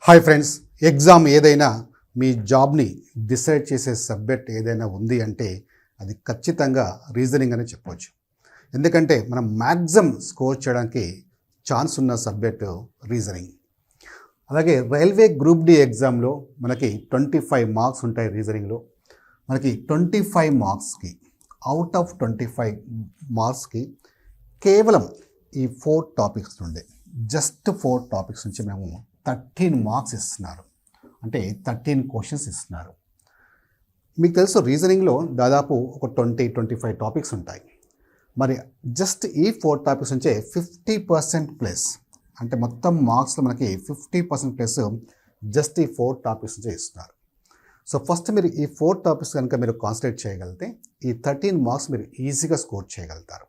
Hi friends, exam ఏదైనా మీ జాబ్ని decide చేసే సబ్జెక్ట్ ఏదైనా ఉంది అంటే అది ఖచ్చితంగా రీజనింగ్ అని చెప్పవచ్చు. ఎందుకంటే మనం మ్యాక్సిమం స్కోర్ చేయడానికి ఛాన్స్ ఉన్న సబ్జెక్టు రీజనింగ్. అలాగే రైల్వే గ్రూప్ డి ఎగ్జామ్లో మనకి 25 మార్క్స్ ఉంటాయి. రీజనింగ్లో మనకి 25 మార్క్స్కి అవుట్ ఆఫ్ 25 మార్క్స్కి కేవలం ఈ 4 టాపిక్స్ నుండి జస్ట్ 4 టాపిక్స్ నుంచి మేము 13 మార్క్స్ ఇస్తున్నారు. అంటే 13 క్వశ్చన్స్ ఇస్తున్నారు. మీకు తెలుసు రీజనింగ్లో దాదాపు ఒక 20-25 టాపిక్స్ ఉంటాయి. మరి జస్ట్ ఈ 4 టాపిక్స్ నుంచే 50% ప్లస్, అంటే మొత్తం మార్క్స్లో మనకి 50% ప్లస్ జస్ట్ ఈ 4 టాపిక్స్ నుంచే ఇస్తున్నారు. సో ఫస్ట్ మీరు ఈ 4 టాపిక్స్ కనుక మీరు కాన్సన్ట్రేట్ చేయగలిగితే ఈ 13 మార్క్స్ మీరు ఈజీగా స్కోర్ చేయగలుగుతారు.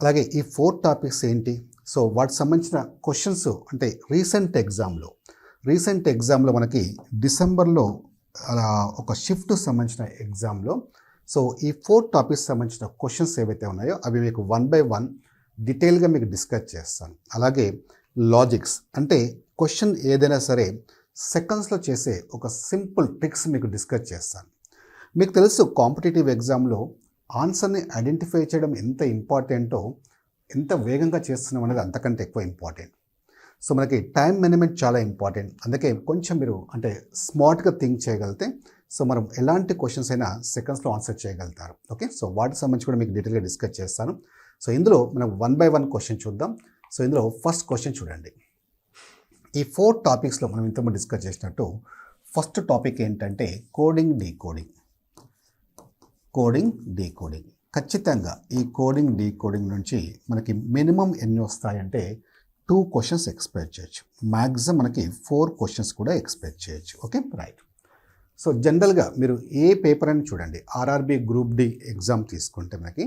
అలాగే ఈ 4 టాపిక్స్ ఏంటి? సో వాటికి సంబంధించిన క్వశ్చన్స్ అంటే రీసెంట్ ఎగ్జామ్లో మనకి డిసెంబర్లో ఒక షిఫ్ట్ సంబంధించిన ఎగ్జామ్లో సో ఈ 4 టాపిక్స్ సంబంధించిన క్వశ్చన్స్ ఏవైతే ఉన్నాయో అవి మీకు 1 by 1 డీటెయిల్గా మీకు డిస్కస్ చేస్తాను. అలాగే లాజిక్స్ అంటే క్వశ్చన్ ఏదైనా సరే సెకండ్స్లో చేసే ఒక సింపుల్ ట్రిక్స్ మీకు డిస్కస్ చేస్తాను. మీకు తెలుసు కాంపిటేటివ్ ఎగ్జామ్లో ఆన్సర్ని ఐడెంటిఫై చేయడం ఎంత ఇంపార్టెంటో, ఎంత వేగంగా చేస్తున్నాం అనేది అంతకంటే ఎక్కువ ఇంపార్టెంట్. సో మనకి టైం మేనేజ్మెంట్ చాలా ఇంపార్టెంట్. అందుకే కొంచెం మీరు అంటే స్మార్ట్గా థింక్ చేయగలిగితే సో మనం ఎలాంటి క్వశ్చన్స్ అయినా సెకండ్స్లో ఆన్సర్ చేయగలుగుతారు. ఓకే, సో వాటికి సంబంధించి కూడా మీకు డీటెయిల్గా డిస్కస్ చేస్తాను. సో ఇందులో మనం 1 by 1 క్వశ్చన్ చూద్దాం. సో ఇందులో ఫస్ట్ క్వశ్చన్ చూడండి. ఈ 4 టాపిక్స్లో మనం ఇంతకుముందు డిస్కస్ చేసినట్టు ఫస్ట్ టాపిక్ ఏంటంటే కోడింగ్ డీకోడింగ్. ఖచ్చితంగా ఈ కోడింగ్ డీకోడింగ్ నుంచి మనకి మినిమం ఎన్ని వస్తాయంటే 2 క్వశ్చన్స్ ఎక్స్పెక్ట్ చేయొచ్చు. మ్యాక్సిమం మనకి 4 క్వశ్చన్స్ కూడా ఎక్స్పెక్ట్ చేయొచ్చు. Okay, right. సో జనరల్గా మీరు ఏ పేపర్ అని చూడండి, ఆర్ఆర్బి గ్రూప్ డి ఎగ్జామ్ తీసుకుంటే మనకి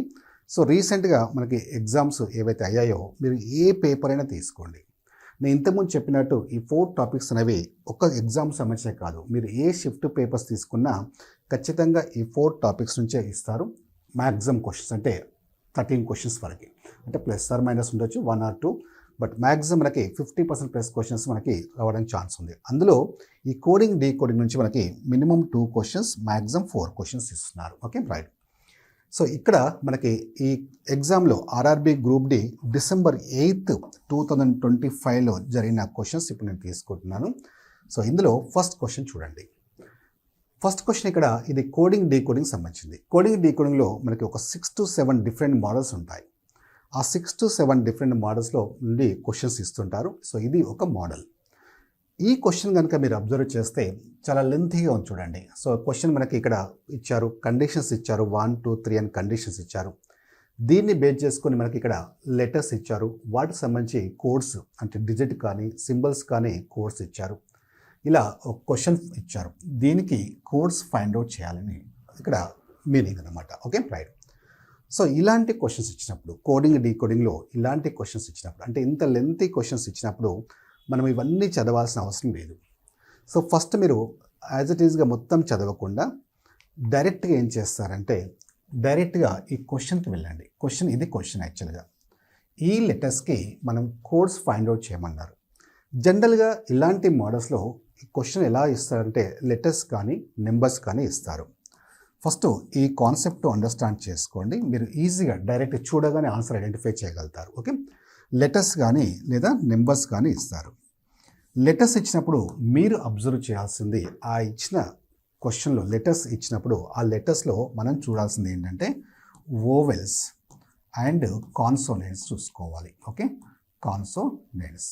సో రీసెంట్గా మనకి ఎగ్జామ్స్ ఏవైతే అయ్యాయో మీరు ఏ పేపర్ అయినా తీసుకోండి. నేను ఇంతకుముందు చెప్పినట్టు ఈ 4 టాపిక్స్ అనేవి ఒక ఎగ్జామ్ సంబంధించే కాదు, మీరు ఏ షిఫ్ట్ పేపర్స్ తీసుకున్నా ఖచ్చితంగా ఈ 4 టాపిక్స్ నుంచే ఇస్తారు. మ్యాక్సిమం క్వశ్చన్స్ అంటే 13 క్వశ్చన్స్ వరకు, అంటే ప్లస్ ఆర్ మైనస్ ఉండొచ్చు 1 or 2, బట్ మ్యాక్సిమం మనకి 50% ప్లస్ క్వశ్చన్స్ మనకి రావడానికి ఛాన్స్ ఉంది. అందులో ఈ కోడింగ్ డీకోడింగ్ నుంచి మనకి మినిమం 2 క్వశ్చన్స్, మ్యాక్సిమం 4 క్వశ్చన్స్ ఇస్తున్నారు. Okay, right. సో ఇక్కడ మనకి ఈ ఎగ్జామ్లో ఆర్ఆర్బి గ్రూప్ డి December 8, 2025లో జరిగిన క్వశ్చన్స్ ఇప్పుడు నేను తీసుకుంటున్నాను. సో ఇందులో ఫస్ట్ క్వశ్చన్ చూడండి. ఫస్ట్ క్వశ్చన్ ఇక్కడ ఇది కోడింగ్ డీకోడింగ్ సంబంధించింది. కోడింగ్ డీకోడింగ్లో మనకి ఒక 6 to 7 డిఫరెంట్ మోడల్స్ ఉంటాయి. ఆ 6 to 7 డిఫరెంట్ మోడల్స్లో నుండి క్వశ్చన్స్ ఇస్తుంటారు. సో ఇది ఒక మోడల్. ఈ క్వశ్చన్ కనుక మీరు అబ్జర్వ్ చేస్తే చాలా లెంతీగా ఉంది చూడండి. సో క్వశ్చన్ మనకి ఇక్కడ ఇచ్చారు, కండిషన్స్ ఇచ్చారు, 1, 2, 3 అని కండిషన్స్ ఇచ్చారు. దీన్ని బేస్ చేసుకొని మనకి ఇక్కడ లెటర్స్ ఇచ్చారు, వాటికి సంబంధించి కోడ్స్ అంటే డిజిట్ కానీ సింబల్స్ కానీ కోడ్స్ ఇచ్చారు. ఇలా ఒక క్వశ్చన్ ఇచ్చారు, దీనికి కోడ్స్ ఫైండ్ అవుట్ చేయాలని ఇక్కడ మీనింగ్ అనమాట. Okay, right. సో ఇలాంటి క్వశ్చన్స్ ఇచ్చినప్పుడు కోడింగ్ డీకోడింగ్లో ఇలాంటి క్వశ్చన్స్ ఇచ్చినప్పుడు అంటే ఇంత లెంతీ క్వశ్చన్స్ ఇచ్చినప్పుడు మనం ఇవన్నీ చదవాల్సిన అవసరం లేదు. సో ఫస్ట్ మీరు యాజ్ ఇట్ ఈజ్గా మొత్తం చదవకుండా డైరెక్ట్గా ఏం చేస్తారంటే డైరెక్ట్గా ఈ క్వశ్చన్కి వెళ్ళండి. ఇది క్వశ్చన్ యాక్చువల్గా ఈ లెటర్స్కి మనం కోడ్స్ ఫైండ్ అవుట్ చేయమన్నారు. జనరల్గా ఇలాంటి మోడల్స్లో ఈ క్వశ్చన్ ఎలా ఇస్తారంటే లెటర్స్ కానీ నెంబర్స్ కానీ ఇస్తారు. ఫస్ట్ ఈ కాన్సెప్ట్ అండర్స్టాండ్ చేసుకోండి, మీరు ఈజీగా డైరెక్ట్ చూడగానే ఆన్సర్ ఐడెంటిఫై చేయగలుగుతారు. ఓకే, లెటర్స్ కానీ లేదా నెంబర్స్ కానీ ఇస్తారు. లెటర్స్ ఇచ్చినప్పుడు మీరు అబ్జర్వ్ చేయాల్సింది ఆ ఇచ్చిన క్వశ్చన్లో లెటర్స్ ఇచ్చినప్పుడు ఆ లెటర్స్లో మనం చూడాల్సింది ఏంటంటే వోవెల్స్ అండ్ కాన్సోనెంట్స్ చూసుకోవాలి. Okay, consonants.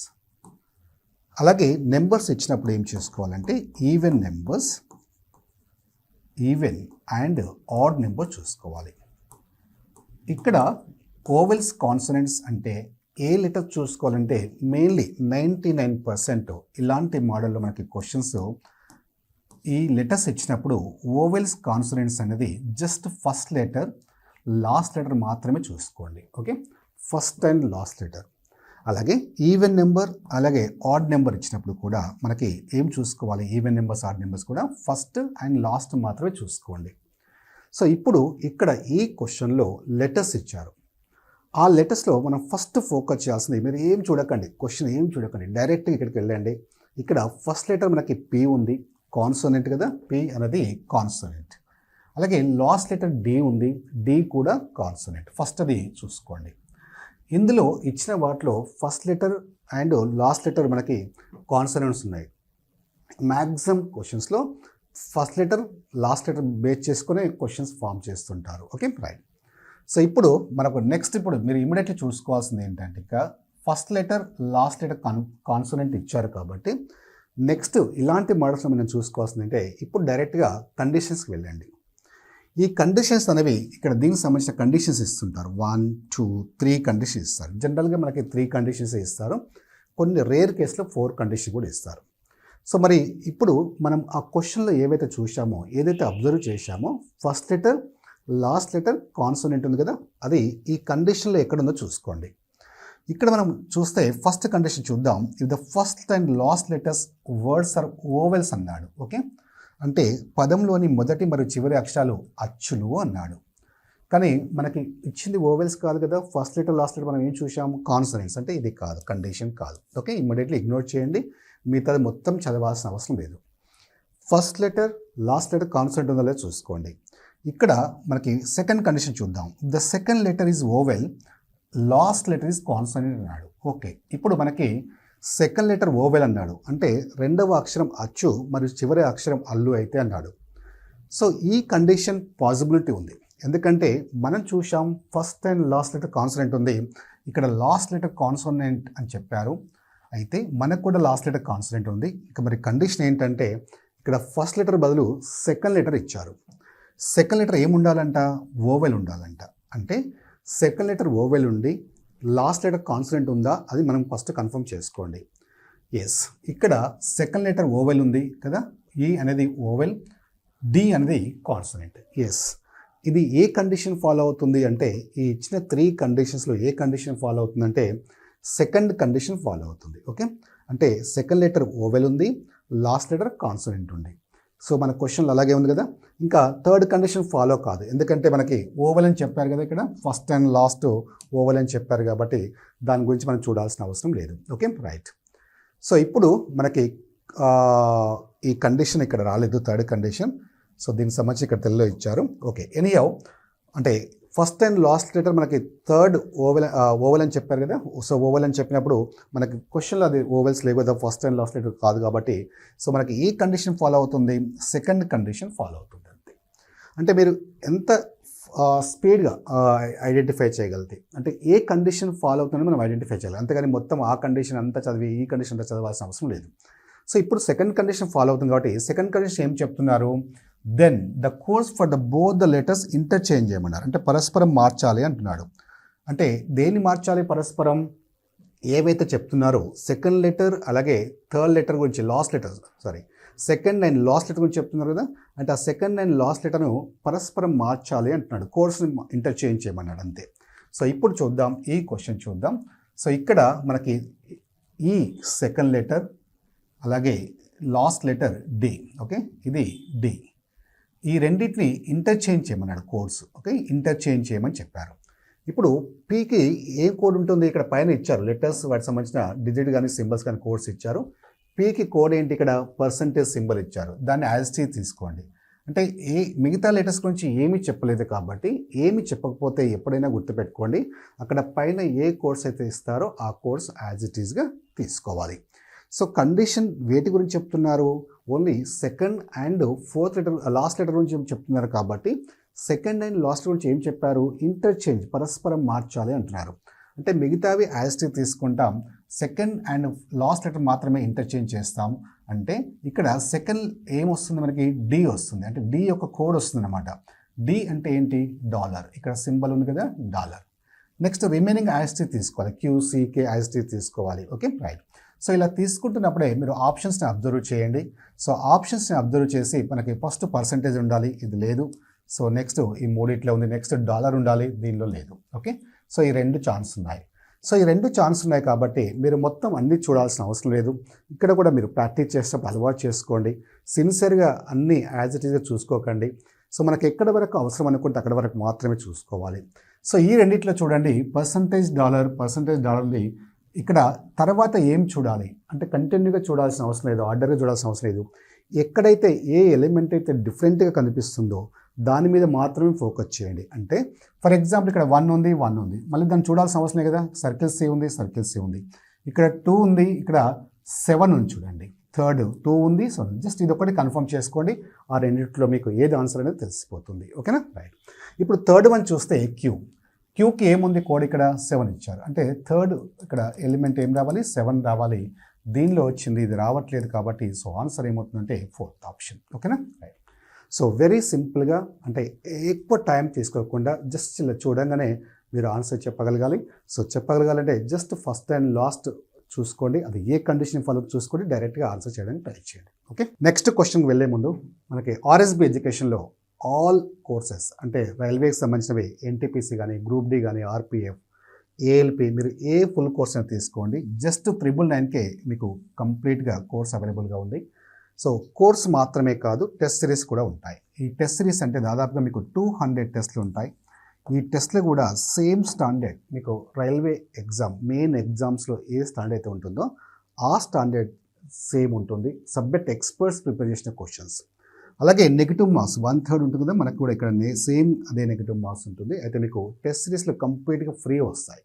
అలాగే నెంబర్స్ ఇచ్చినప్పుడు ఏం చేసుకోవాలంటే ఈవెన్ అండ్ ఆడ్ నెంబర్ చూసుకోవాలి. ఇక్కడ వోవెల్స్ కాన్సోనెంట్స్ అంటే ఏ లెటర్ చూసుకోవాలంటే మెయిన్లీ 99% ఇలాంటి మోడల్లో మనకి క్వశ్చన్స్ ఈ లెటర్స్ ఇచ్చినప్పుడు వోవెల్స్ కాన్సోనెంట్స్ అనేది just first letter last letter మాత్రమే చూసుకోండి. Okay, first and last letter. అలాగే ఈవెన్ నెంబర్ అలాగే ఆడ్ నెంబర్ ఇచ్చినప్పుడు కూడా మనకి ఏం చూసుకోవాలి, ఈవెన్ నెంబర్స్ ఆడ్ నెంబర్స్ కూడా ఫస్ట్ అండ్ లాస్ట్ మాత్రమే చూసుకోండి. సో ఇప్పుడు ఇక్కడ ఈ క్వశ్చన్లో లెటర్స్ ఇచ్చారు. ఆ లెటర్స్లో మనం ఫస్ట్ ఫోకస్ చేయాల్సింది, మీరు ఏం చూడకండి, క్వశ్చన్ ఏం చూడకండి, డైరెక్ట్గా ఇక్కడికి వెళ్ళండి. ఇక్కడ ఫస్ట్ లెటర్ మనకి పి ఉంది, కాన్సోనెంట్ కదా, పి అనేది కాన్సోనెంట్. అలాగే లాస్ట్ లెటర్ డి ఉంది, డి కూడా కాన్సోనెంట్. ఫస్ట్ అది చూసుకోండి. ఇందులో ఇచ్చిన వాటిలో first letter and last letter మనకి కాన్సోనెంట్స్ ఉన్నాయి. మ్యాక్సిమం క్వశ్చన్స్లో first letter last letter base చేసుకునే క్వశ్చన్స్ ఫామ్ చేస్తుంటారు. Okay, right. సో ఇప్పుడు మనకు నెక్స్ట్ ఇప్పుడు మీరు ఇమీడియట్లీ చూసుకోవాల్సింది ఏంటంటే, ఇక first letter last letter consonant ఇచ్చారు కాబట్టి నెక్స్ట్ ఇలాంటి మోడల్స్లో మనం చూసుకోవాల్సింది అంటే ఇప్పుడు డైరెక్ట్గా కండిషన్స్కి వెళ్ళండి. ఈ కండిషన్స్ అనేవి ఇక్కడ దీనికి సంబంధించిన కండిషన్స్ ఇస్తుంటారు. 1, 2, 3 కండిషన్స్ ఇస్తారు. జనరల్గా మనకి 3 కండిషన్స్ ఇస్తారు. కొన్ని రేర్ కేసులో 4 కండిషన్ కూడా ఇస్తారు. సో మరి ఇప్పుడు మనం ఆ క్వశ్చన్లో ఏవైతే చూసామో, ఏదైతే అబ్జర్వ్ చేశామో, first letter last letter consonant ఉంది కదా, అది ఈ కండిషన్లో ఎక్కడుందో చూసుకోండి. ఇక్కడ మనం చూస్తే ఫస్ట్ కండిషన్ చూద్దాం. If the first and last letters words are vowels అన్నాడు. ఓకే, అంటే పదంలోని మొదటి మరియు చివరి అక్షరాలు అచ్చులు అన్నాడు. కానీ మనకి ఇచ్చింది ఓవెల్స్ కాదు కదా, ఫస్ట్ లెటర్ లాస్ట్ లెటర్ మనం ఏం చూసాము, కాన్సనెంట్స్. అంటే ఇది కాదు, కండిషన్ కాదు. ఓకే, ఇమ్మీడియట్లీ ఇగ్నోర్ చేయండి, మిగతాది మొత్తం చదవాల్సిన అవసరం లేదు. First letter last letter consonant ఉందో లేదో చూసుకోండి. ఇక్కడ మనకి సెకండ్ కండిషన్ చూద్దాం. The second letter is oval, last letter is consonant అన్నాడు. ఓకే, ఇప్పుడు మనకి సెకండ్ లెటర్ ఓవెల్ అన్నాడు, అంటే రెండవ అక్షరం అచ్చు మరియు చివరి అక్షరం అల్లు అయితే అన్నాడు. సో ఈ కండిషన్ పాసిబిలిటీ ఉంది, ఎందుకంటే మనం చూసాం first and last letter consonant ఉంది, ఇక్కడ లాస్ట్ లెటర్ కాన్సనెంట్ అని చెప్పారు. అయితే మనకు కూడా లాస్ట్ లెటర్ కాన్సనెంట్ ఉంది. ఇక మరి కండిషన్ ఏంటంటే, ఇక్కడ ఫస్ట్ లెటర్ బదులు సెకండ్ లెటర్ ఇచ్చారు. సెకండ్ లెటర్ ఏముండాలంట, ఓవెల్ ఉండాలంట. అంటే సెకండ్ లెటర్ ఓవెల్ ఉండి లాస్ట్ లెటర్ కాన్సనెంట్ ఉందా, అది మనం ఫస్ట్ కన్ఫర్మ్ చేసుకోండి. ఎస్, ఇక్కడ సెకండ్ లెటర్ ఓవెల్ ఉంది కదా, ఈ అనేది ఓవెల్, డి అనేది కాన్సనెంట్. ఎస్, ఇది ఏ కండిషన్ ఫాలో అవుతుంది అంటే, ఈ ఇచ్చిన 3 కండిషన్స్లో ఏ కండిషన్ ఫాలో అవుతుందంటే సెకండ్ కండిషన్ ఫాలో అవుతుంది. ఓకే, అంటే సెకండ్ లెటర్ ఓవెల్ ఉంది, లాస్ట్ లెటర్ కాన్సనెంట్ ఉంది. సో మన క్వశ్చన్లు అలాగే ఉంది కదా. ఇంకా థర్డ్ కండిషన్ ఫాలో కాదు, ఎందుకంటే మనకి ఓవెల్ అని చెప్పారు కదా, ఇక్కడ ఫస్ట్ అండ్ లాస్ట్ ఓవెల్ అని చెప్పారు కాబట్టి దాని గురించి మనం చూడాల్సిన అవసరం లేదు. Okay, right. సో ఇప్పుడు మనకి ఈ కండిషన్ ఇక్కడ రాలేదు, థర్డ్ కండిషన్. సో దీనికి సంబంధించి ఇక్కడ తెలుగులో ఇచ్చారు. ఓకే, ఎనీహౌ అంటే ఫస్ట్ అండ్ లాస్ట్ లెటర్ మనకి థర్డ్ ఓవెల్ అని చెప్పారు కదా. సో ఓవెల్ అని చెప్పినప్పుడు మనకి క్వశ్చన్లో అది ఓవెల్స్ లేవు కదా, ఫస్ట్ అండ్ లాస్ట్ లెటర్ కాదు కాబట్టి సో మనకి ఈ కండిషన్ ఫాలో అవుతుంది, సెకండ్ కండిషన్ ఫాలో అవుతుంది. అంతే. అంటే మీరు ఎంత స్పీడ్గా ఐడెంటిఫై చేయగలిగితే, అంటే ఏ కండిషన్ ఫాలో అవుతుందని మనం ఐడెంటిఫై చేయాలి, అంతేగాని మొత్తం ఆ కండిషన్ అంతా చదివి ఈ కండిషన్ అంతా చదవాల్సిన అవసరం లేదు. సో ఇప్పుడు సెకండ్ కండిషన్ ఫాలో అవుతుంది కాబట్టి సెకండ్ కండిషన్ ఏం చెప్తున్నారు, then the course for the both the letters interchange చేయమన్నారు. అంటే పరస్పరం మార్చాలి అంటున్నాడు. అంటే దేన్ని మార్చాలి పరస్పరం, ఏవైతే చెప్తున్నారో సెకండ్ లెటర్ అలాగే థర్డ్ లెటర్ గురించి, సెకండ్ అండ్ లాస్ట్ లెటర్ గురించి చెప్తున్నారు కదా, అంటే ఆ సెకండ్ అండ్ లాస్ట్ లెటర్ను పరస్పరం మార్చాలి అంటున్నాడు, కోర్స్ని ఇంటర్చేంజ్ చేయమన్నాడు. అంతే. సో ఇప్పుడు చూద్దాం, ఈ క్వశ్చన్ చూద్దాం. సో ఇక్కడ మనకి ఈ సెకండ్ లెటర్ అలాగే లాస్ట్ లెటర్ డి. ఓకే, ఇది డి, ఈ రెండింటిని ఇంటర్చేంజ్ చేయమన్నాడు కోడ్స్. ఓకే, ఇంటర్చేంజ్ చేయమని చెప్పారు. ఇప్పుడు పీకి ఏ కోడ్ ఉంటుంది, ఇక్కడ పైన ఇచ్చారు లెటర్స్, వాటికి సంబంధించిన డిజిట్ కానీ సింబల్స్ కానీ కోడ్స్ ఇచ్చారు. పీకి కోడ్ ఏంటి, ఇక్కడ పర్సంటేజ్ సింబల్ ఇచ్చారు, దాన్ని యాజ్ ఇట్ ఈజ్ తీసుకోండి. అంటే మిగతా లెటర్స్ గురించి ఏమీ చెప్పలేదు కాబట్టి, ఏమి చెప్పకపోతే ఎప్పుడైనా గుర్తుపెట్టుకోండి, అక్కడ పైన ఏ కోడ్స్ అయితే ఇస్తారో ఆ కోడ్స్ యాజ్ ఇట్ ఈజ్గా తీసుకోవాలి. సో కండిషన్ వేటి గురించి చెప్తున్నారు, only second and fourth letter last letter గురించి చెప్తున్నారు కాబట్టి సెకండ్ అండ్ లాస్ట్ గురించి ఏం చెప్పారు, ఇంటర్చేంజ్, పరస్పరం మార్చాలి అంటున్నారు. అంటే మిగతావి యాజ్ టీ తీసుకుంటాం, సెకండ్ అండ్ లాస్ట్ లెటర్ మాత్రమే ఇంటర్చేంజ్ చేస్తాం. అంటే ఇక్కడ సెకండ్ ఏమొస్తుంది మనకి, డి వస్తుంది, అంటే డి యొక్క కోడ్ వస్తుంది అనమాట. డి అంటే ఏంటి, డాలర్, ఇక్కడ సింబల్ ఉంది కదా, dollar. Next remaining as T తీసుకోవాలి, క్యూసీకే యాజ్ టీ తీసుకోవాలి. Okay, right. సో ఇలా తీసుకుంటున్నప్పుడే మీరు ఆప్షన్స్ని అబ్జర్వ్ చేయండి. సో ఆప్షన్స్ని అబ్జర్వ్ చేసి మనకి ఫస్ట్ పర్సంటేజ్ ఉండాలి, ఇది లేదు. సో నెక్స్ట్ ఈ మూడిట్లో ఉంది, నెక్స్ట్ డాలర్ ఉండాలి, దీనిలో లేదు. ఓకే, సో ఈ 2 ఛాన్స్ ఉన్నాయి. సో ఈ 2 ఛాన్స్ ఉన్నాయి కాబట్టి మీరు మొత్తం అన్నీ చూడాల్సిన అవసరం లేదు. ఇక్కడ కూడా మీరు ప్రాక్టీస్ చేసేటప్పుడు అలవాటు చేసుకోండి. సిన్సియర్గా అన్నీ యాజ్ ఇట్ ఈజ్గా చూసుకోకండి. సో మనకి ఎక్కడ వరకు అవసరం అనుకుంటే అక్కడ వరకు మాత్రమే చూసుకోవాలి. సో ఈ రెండిట్లో చూడండి, పర్సంటేజ్ డాలర్ది ఇక్కడ తర్వాత ఏం చూడాలి అంటే కంటిన్యూగా చూడాల్సిన అవసరం లేదు, ఆర్డర్గా చూడాల్సిన అవసరం లేదు. ఎక్కడైతే ఏ ఎలిమెంట్ అయితే డిఫరెంట్గా కనిపిస్తుందో దాని మీద మాత్రమే ఫోకస్ చేయండి. అంటే ఫర్ ఎగ్జాంపుల్ ఇక్కడ 1 ఉంది, 1 ఉంది, మళ్ళీ దాన్ని చూడాల్సిన అవసరం లేదు కదా. సర్కిల్స్ ఏ ఉంది, సర్కిల్స్ ఏ ఉంది. ఇక్కడ 2 ఉంది, ఇక్కడ 7 ఉంది చూడండి. థర్డ్ 2 ఉంది, 7. జస్ట్ ఇది ఒకటి కన్ఫర్మ్ చేసుకోండి. ఆ రెండింటిలో మీకు ఏది ఆన్సర్ అనేది తెలిసిపోతుంది. ఓకేనా, రైట్. ఇప్పుడు థర్డ్ వన్ చూస్తే క్యూకి ఏముంది కోడ్, ఇక్కడ 7 ఇచ్చారు. అంటే థర్డ్ ఇక్కడ ఎలిమెంట్ ఏం రావాలి, 7 రావాలి. దీనిలో వచ్చింది, ఇది రావట్లేదు కాబట్టి సో ఆన్సర్ ఏమవుతుందంటే 4th ఆప్షన్. ఓకేనా, రైట్. సో వెరీ సింపుల్గా, అంటే ఎక్కువ టైం తీసుకోకుండా జస్ట్ ఇలా చూడంగానే మీరు ఆన్సర్ చెప్పగలగాలి. సో చెప్పగలగాలంటే జస్ట్ ఫస్ట్ అండ్ లాస్ట్ చూసుకోండి, అది ఏ కండిషన్ ఫాలో చూసుకోండి, డైరెక్ట్గా ఆన్సర్ చేయడానికి ట్రై చేయండి. ఓకే, నెక్స్ట్ క్వశ్చన్కి వెళ్ళే ముందు మనకి ఆర్ఎస్బి ఎడ్యుకేషన్లో ఆల్ కోర్సెస్ అంటే రైల్వేకి సంబంధించినవి ఎన్టీపీసీ కానీ, గ్రూప్ డి కానీ, ఆర్పిఎఫ్, ఏఎల్పి, మీరు ఏ ఫుల్ కోర్స్ అని తీసుకోండి. జస్ట్ 999కే మీకు కంప్లీట్గా కోర్స్ అవైలబుల్గా ఉంది. సో కోర్స్ మాత్రమే కాదు, టెస్ట్ సిరీస్ కూడా ఉంటాయి. ఈ టెస్ట్ సిరీస్ అంటే దాదాపుగా మీకు 200 టెస్ట్లు ఉంటాయి. ఈ టెస్ట్లు కూడా సేమ్ స్టాండర్డ్, మీకు రైల్వే ఎగ్జామ్ మెయిన్ ఎగ్జామ్స్లో ఏ స్టాండర్డ్ అయితే ఉంటుందో ఆ స్టాండర్డ్ సేమ్ ఉంటుంది. సబ్జెక్ట్ ఎక్స్పర్ట్స్ ప్రిపేర్ చేసిన క్వశ్చన్స్. అలాగే నెగిటివ్ మార్క్స్ 1/3 ఉంటుంది కదా, మనకు కూడా ఇక్కడ సేమ్ అదే నెగిటివ్ మార్క్స్ ఉంటుంది. అయితే మీకు టెస్ట్ సిరీస్లో కంప్లీట్గా ఫ్రీ వస్తాయి.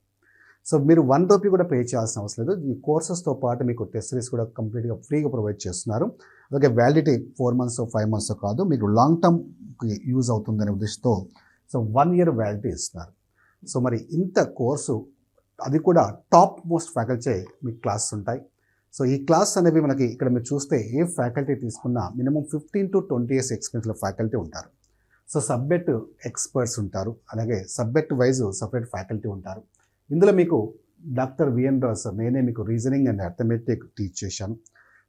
సో మీరు 1 రూపీ కూడా పే చేయాల్సిన అవసరం లేదు. ఈ కోర్సెస్తో పాటు మీకు టెస్ట్ సిరీస్ కూడా కంప్లీట్గా ఫ్రీగా ప్రొవైడ్ చేస్తున్నారు. అలాగే వ్యాలిడిటీ 4 months 5 months కాదు, మీకు లాంగ్ టర్మ్కి యూజ్ అవుతుందనే ఉద్దేశంతో సో 1 year వ్యాలిడిటీ ఇస్తున్నారు. సో మరి ఇంత కోర్సు, అది కూడా టాప్ మోస్ట్ ఫ్యాకల్టీ మీకు క్లాసెస్ ఉంటాయి. సో ఈ క్లాస్ అనేవి మనకి ఇక్కడ మీరు చూస్తే ఏ ఫ్యాకల్టీ తీసుకున్నా మినిమం 15 to 20 years ఎక్స్పీరియన్స్లో ఫ్యాకల్టీ ఉంటారు. సో సబ్జెక్ట్ ఎక్స్పర్ట్స్ ఉంటారు, అలాగే సబ్జెక్ట్ వైజ్ సపరేట్ ఫ్యాకల్టీ ఉంటారు. ఇందులో మీకు డాక్టర్ విఎన్ రావు సార్, నేనే మీకు రీజనింగ్ అండ్ అర్థమెటిక్ టీచ్ చేశాను.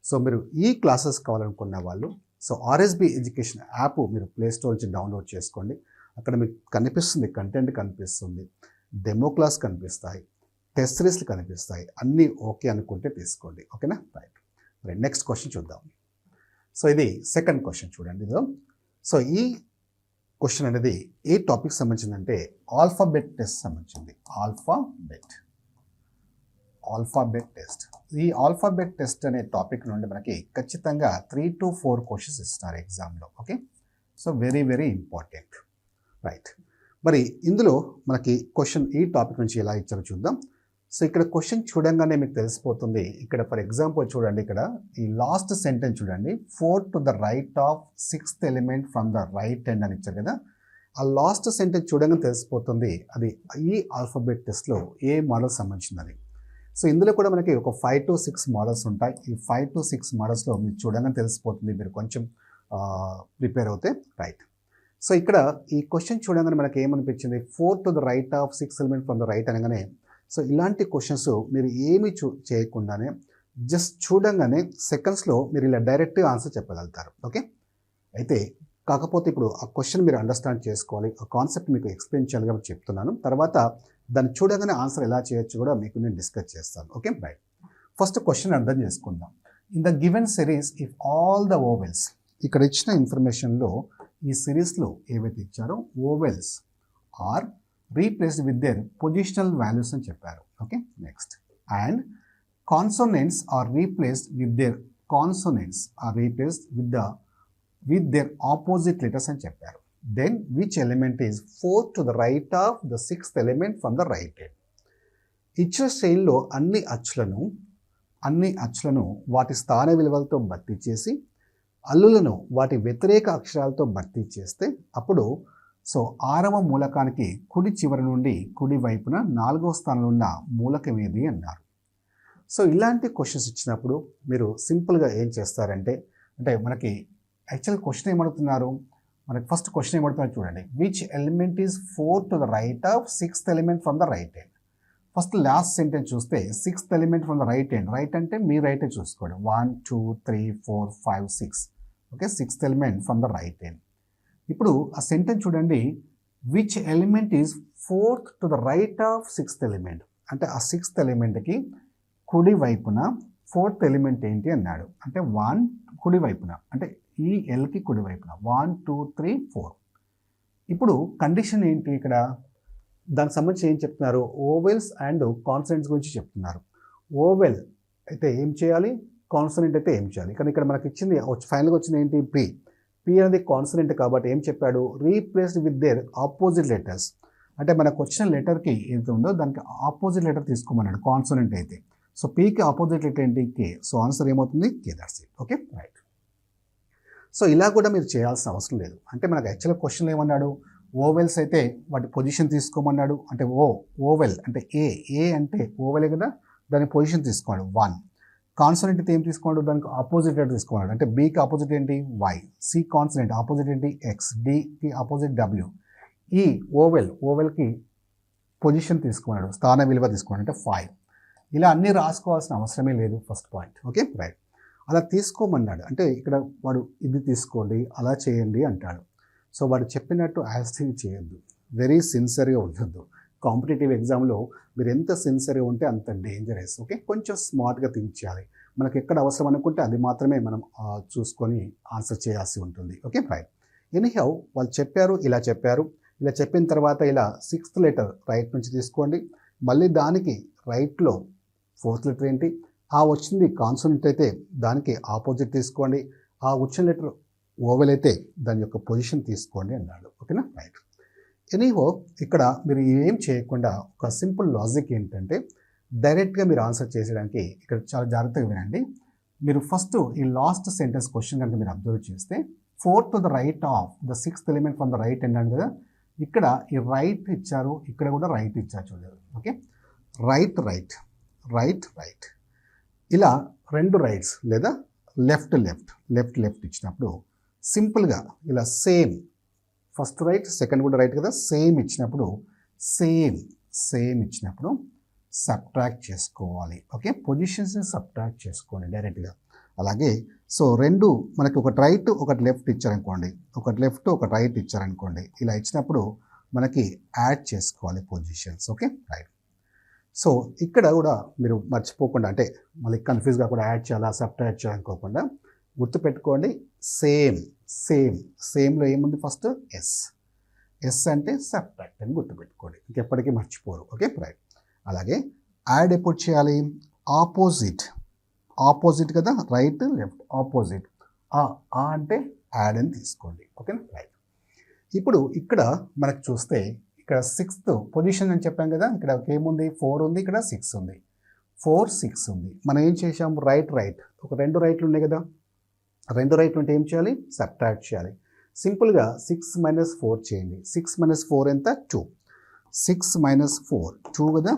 సో మీరు ఈ క్లాసెస్ కావాలనుకున్న వాళ్ళు సో ఆర్ఎస్బి ఎడ్యుకేషన్ యాప్ మీరు ప్లేస్టోర్ నుంచి డౌన్లోడ్ చేసుకోండి. అక్కడ మీకు కనిపిస్తుంది, కంటెంట్ కనిపిస్తుంది, డెమో క్లాస్ కనిపిస్తాయి, టెస్ట్ సిరీస్లు కనిపిస్తాయి. అన్నీ ఓకే అనుకుంటే తీసుకోండి. ఓకేనా, రైట్. మరి నెక్స్ట్ క్వశ్చన్ చూద్దాం. సో ఇది సెకండ్ క్వశ్చన్ చూడండి. ఇదో సో ఈ క్వశ్చన్ అనేది ఏ టాపిక్ సంబంధించిందంటే ఆల్ఫాబెట్ టెస్ట్ సంబంధించింది. Alphabet test. ఈ ఆల్ఫాబెట్ టెస్ట్ అనే టాపిక్ నుండి మనకి ఖచ్చితంగా 3 to 4 క్వశ్చన్స్ ఇస్తున్నారు ఎగ్జామ్లో. Okay, so very very important, right. మరి ఇందులో మనకి క్వశ్చన్ ఈ టాపిక్ నుంచి ఎలా ఇచ్చారో చూద్దాం. సో ఇక్కడ క్వశ్చన్ చూడంగానే మీకు తెలిసిపోతుంది. ఇక్కడ ఫర్ ఎగ్జాంపుల్ చూడండి, ఇక్కడ ఈ లాస్ట్ సెంటెన్స్ చూడండి, 4 to the right of 6th element from the right hand అని ఇచ్చారు కదా. ఆ లాస్ట్ సెంటెన్స్ చూడంగానే తెలిసిపోతుంది అది ఈ ఆల్ఫాబెట్ టెస్ట్లో ఏ మోడల్ సంబంధించిందని. సో ఇందులో కూడా మనకి ఒక 5 to 6 మోడల్స్ ఉంటాయి. ఈ 5 to 6 మోడల్స్లో మీరు చూడంగానే తెలిసిపోతుంది, మీరు కొంచెం ప్రిపేర్ అవుతే, రైట్. సో ఇక్కడ ఈ క్వశ్చన్ చూడంగానే మనకి ఏమనిపించింది, 4 to the right of 6th element from the right అనగానే సో ఇలాంటి క్వశ్చన్స్ మీరు ఏమీ చేయకుండానే జస్ట్ చూడంగానే సెకండ్స్లో మీరు ఇలా డైరెక్ట్గా ఆన్సర్ చెప్పగలుగుతారు. ఓకే, అయితే కాకపోతే ఇప్పుడు ఆ క్వశ్చన్ మీరు అండర్స్టాండ్ చేసుకోవాలి, ఆ కాన్సెప్ట్ మీకు ఎక్స్ప్లెయిన్ చేయాలి కాబట్టి చెప్తున్నాను. తర్వాత దాన్ని చూడగానే ఆన్సర్ ఎలా చేయొచ్చు కూడా మీకు నేను డిస్కస్ చేస్తాను. Okay, right. ఫస్ట్ క్వశ్చన్ అర్థం చేసుకుందాం. In the given series if all the vowels, ఇక్కడ ఇచ్చిన ఇన్ఫర్మేషన్లో ఈ సిరీస్లో ఏవైతే ఇచ్చారో vowels are replaced with their positional values అని చెప్పారు. Okay, next. And consonants are replaced with their with their opposite letters అని చెప్పారు. Then which element is 4 to the right of the 6th element from the right hand. ఇచ్చిన శ్రేణిలో అన్ని అచ్చులను వాటి స్థాన విలువలతో భర్తీ చేసి అల్లులను వాటి వ్యతిరేక అక్షరాలతో భర్తీ చేస్తే అప్పుడు సో 6వ మూలకానికి కుడి చివరి నుండి కుడి వైపున 4వ స్థానంలో ఉన్న మూలకం ఏది అన్నారు. సో ఇలాంటి క్వశ్చన్స్ ఇచ్చినప్పుడు మీరు సింపుల్గా ఏం చేస్తారంటే, అంటే మనకి యాక్చువల్ క్వశ్చన్ ఏమడుతున్నారు, మనకి ఫస్ట్ క్వశ్చన్ ఏమడుతున్నారు చూడండి, which element is 4 to the right of 6th element from the right hand. First last sentence చూస్తే 6th element from the right hand, right అంటే మీ రైటే చూసుకోండి, 1 2 3 4 5 6. Okay, 6th element from the right hand. ఇప్పుడు ఆ sentence చూడండి, which element is 4th to the right of 6th element, అంటే ఆ 6th ఎలిమెంట్కి కుడి వైపున 4th ఎలిమెంట్ ఏంటి అన్నాడు. అంటే 1 కుడి వైపున, అంటే ఈ ఎల్కి కుడి వైపున 1 2 3 4. ఇప్పుడు కండిషన్ ఏంటి, ఇక్కడ దానికి సంబంధించి ఏం చెప్తున్నారు, ఓవెల్స్ అండ్ కాన్సనెంట్స్ గురించి చెప్తున్నారు. ఓవెల్ అయితే ఏం చేయాలి, కాన్సనెంట్ అయితే ఏం చేయాలి. కానీ ఇక్కడ మనకి ఇచ్చింది ఫైనల్గా వచ్చింది ఏంటి, పి. పి అనేది కాన్సనెంట్ కాబట్టి ఏం చెప్పాడు, replaced with their opposite letters. అంటే మనకు వచ్చిన లెటర్కి ఏది ఉందో దానికి ఆపోజిట్ లెటర్ తీసుకోమన్నాడు కాన్సనెంట్ అయితే. సో పీకి ఆపోజిట్ లెటర్ ఏంటి, కే. సో ఆన్సర్ ఏమవుతుంది, K. That's it. Okay, right. So ఇలా కూడా మీరు చేయాల్సిన అవసరం లేదు. అంటే మనకు యాక్చువల్గా క్వశ్చన్ ఏమన్నాడు, ఓవెల్స్ అయితే వాటి పొజిషన్ తీసుకోమన్నాడు. అంటే ఓవెల్ అంటే ఏ అంటే ఓవెలే కదా, దాని పొజిషన్ తీసుకోండి 1. కాన్సనెంట్ అయితే ఏం తీసుకోండి, దానికి ఆపోజిట్ లెటర్ తీసుకోమన్నాడు. అంటే బీకి ఆపోజిట్ ఏంటి, వై. సి కాన్సనెంట్ ఆపోజిట్ ఏంటి, ఎక్స్. డికి ఆపోజిట్ డబ్ల్యూ. ఈ ఓవెల్కి పొజిషన్ తీసుకున్నాడు, స్థాన విలువ తీసుకున్నాడు, అంటే 5. ఇలా అన్నీ రాసుకోవాల్సిన అవసరమే లేదు, ఫస్ట్ పాయింట్. Okay, right. అలా తీసుకోమన్నాడు అంటే ఇక్కడ వాడు ఇది తీసుకోండి, అలా చేయండి అంటాడు. సో వాడు చెప్పినట్టు యాస్టింగ్ చేయొద్దు, వెరీ సిన్సియర్గా ఉండొద్దు. కాంపిటేటివ్ ఎగ్జామ్లో మీరు ఎంత సిన్సియర్గా ఉంటే అంత డేంజరస్. ఓకే, కొంచెం స్మార్ట్గా థింక్ చేయాలి. మనకు ఎక్కడ అవసరం అనుకుంటే అది మాత్రమే మనం చూసుకొని ఆన్సర్ చేయాల్సి ఉంటుంది. Okay, right. ఎనీహౌ వాళ్ళు చెప్పారు, ఇలా చెప్పిన తర్వాత ఇలా 6th లెటర్ రైట్ నుంచి తీసుకోండి. మళ్ళీ దానికి రైట్లో 4th లెటర్ ఏంటి, వచ్చింది కాన్సనెంట్ అయితే దానికి ఆపోజిట్ తీసుకోండి. వచ్చిన లెటర్ ఓవెల్ అయితే దాని యొక్క పొజిషన్ తీసుకోండి అన్నాడు. ఓకేనా, రైట్. ఎనీహో ఇక్కడ మీరు ఏం చేయకుండా ఒక సింపుల్ లాజిక్ ఏంటంటే డైరెక్ట్గా మీరు ఆన్సర్ చేసేయడానికి ఇక్కడ చాలా జాగ్రత్తగా వినండి. మీరు ఫస్ట్ ఈ లాస్ట్ సెంటెన్స్ క్వశ్చన్ కనుక మీరు అబ్జర్వ్ చేస్తే 4 to the right of the 6th element from the right అన్నాడు కదా. ఇక్కడ ఈ రైట్ ఇచ్చారు, ఇక్కడ కూడా రైట్ ఇచ్చారు చూడాలి. ఓకే, రైట్ ఇలా 2 రైట్స్ లేదా లెఫ్ట్ ఇచ్చినప్పుడు సింపుల్గా ఇలా సేమ్, ఫస్ట్ రైట్ సెకండ్ కూడా రైట్ కదా, సేమ్ ఇచ్చినప్పుడు సబ్ట్రాక్ట్ చేసుకోవాలి. ఓకే, పొజిషన్స్ని సబ్ట్రాక్ట్ చేసుకోండి డైరెక్ట్గా. అలాగే సో 2 మనకి ఒకటి రైట్ ఒకటి లెఫ్ట్ ఇచ్చారనుకోండి, ఒకటి లెఫ్ట్ ఒకటి రైట్ ఇచ్చారనుకోండి, ఇలా ఇచ్చినప్పుడు మనకి యాడ్ చేసుకోవాలి పొజిషన్స్. Okay, right. సో ఇక్కడ కూడా మీరు మర్చిపోకుండా, అంటే మళ్ళీ కన్ఫ్యూజ్గా కూడా యాడ్ చేయాలా సబ్ట్రాక్ట్ చేయాలనుకోకుండా గుర్తుపెట్టుకోండి. సేమ్లో ఏముంది, ఫస్ట్ ఎస్ అంటే సబ్ట్రాక్ట్ అని గుర్తుపెట్టుకోండి, ఇంకెప్పటికీ మర్చిపోరు. Okay, right. అలాగే యాడ్ ఎప్పుడు చేయాలి, ఆపోజిట్ కదా, రైట్ లెఫ్ట్ ఆపోజిట్. అంటే యాడ్ అని తీసుకోండి. ఓకేనా, రైట్. ఇప్పుడు ఇక్కడ మనకు చూస్తే ఇక్కడ 6th పొజిషన్ అని చెప్పాం కదా, ఇక్కడ ఏముంది 4 ఉంది, ఇక్కడ 6 ఉంది. 4, 6 ఉంది. మనం ఏం చేసాం, రైట్ ఒక 2 రైట్లు ఉన్నాయి కదా, 2 రైట్లు ఉంటే ఏం చేయాలి, సబ్ట్రాక్ట్ చేయాలి. సింపుల్గా 6 - 4 చేయండి. 6 - 4 ఎంత, 2. 6 - 4 2 కదా.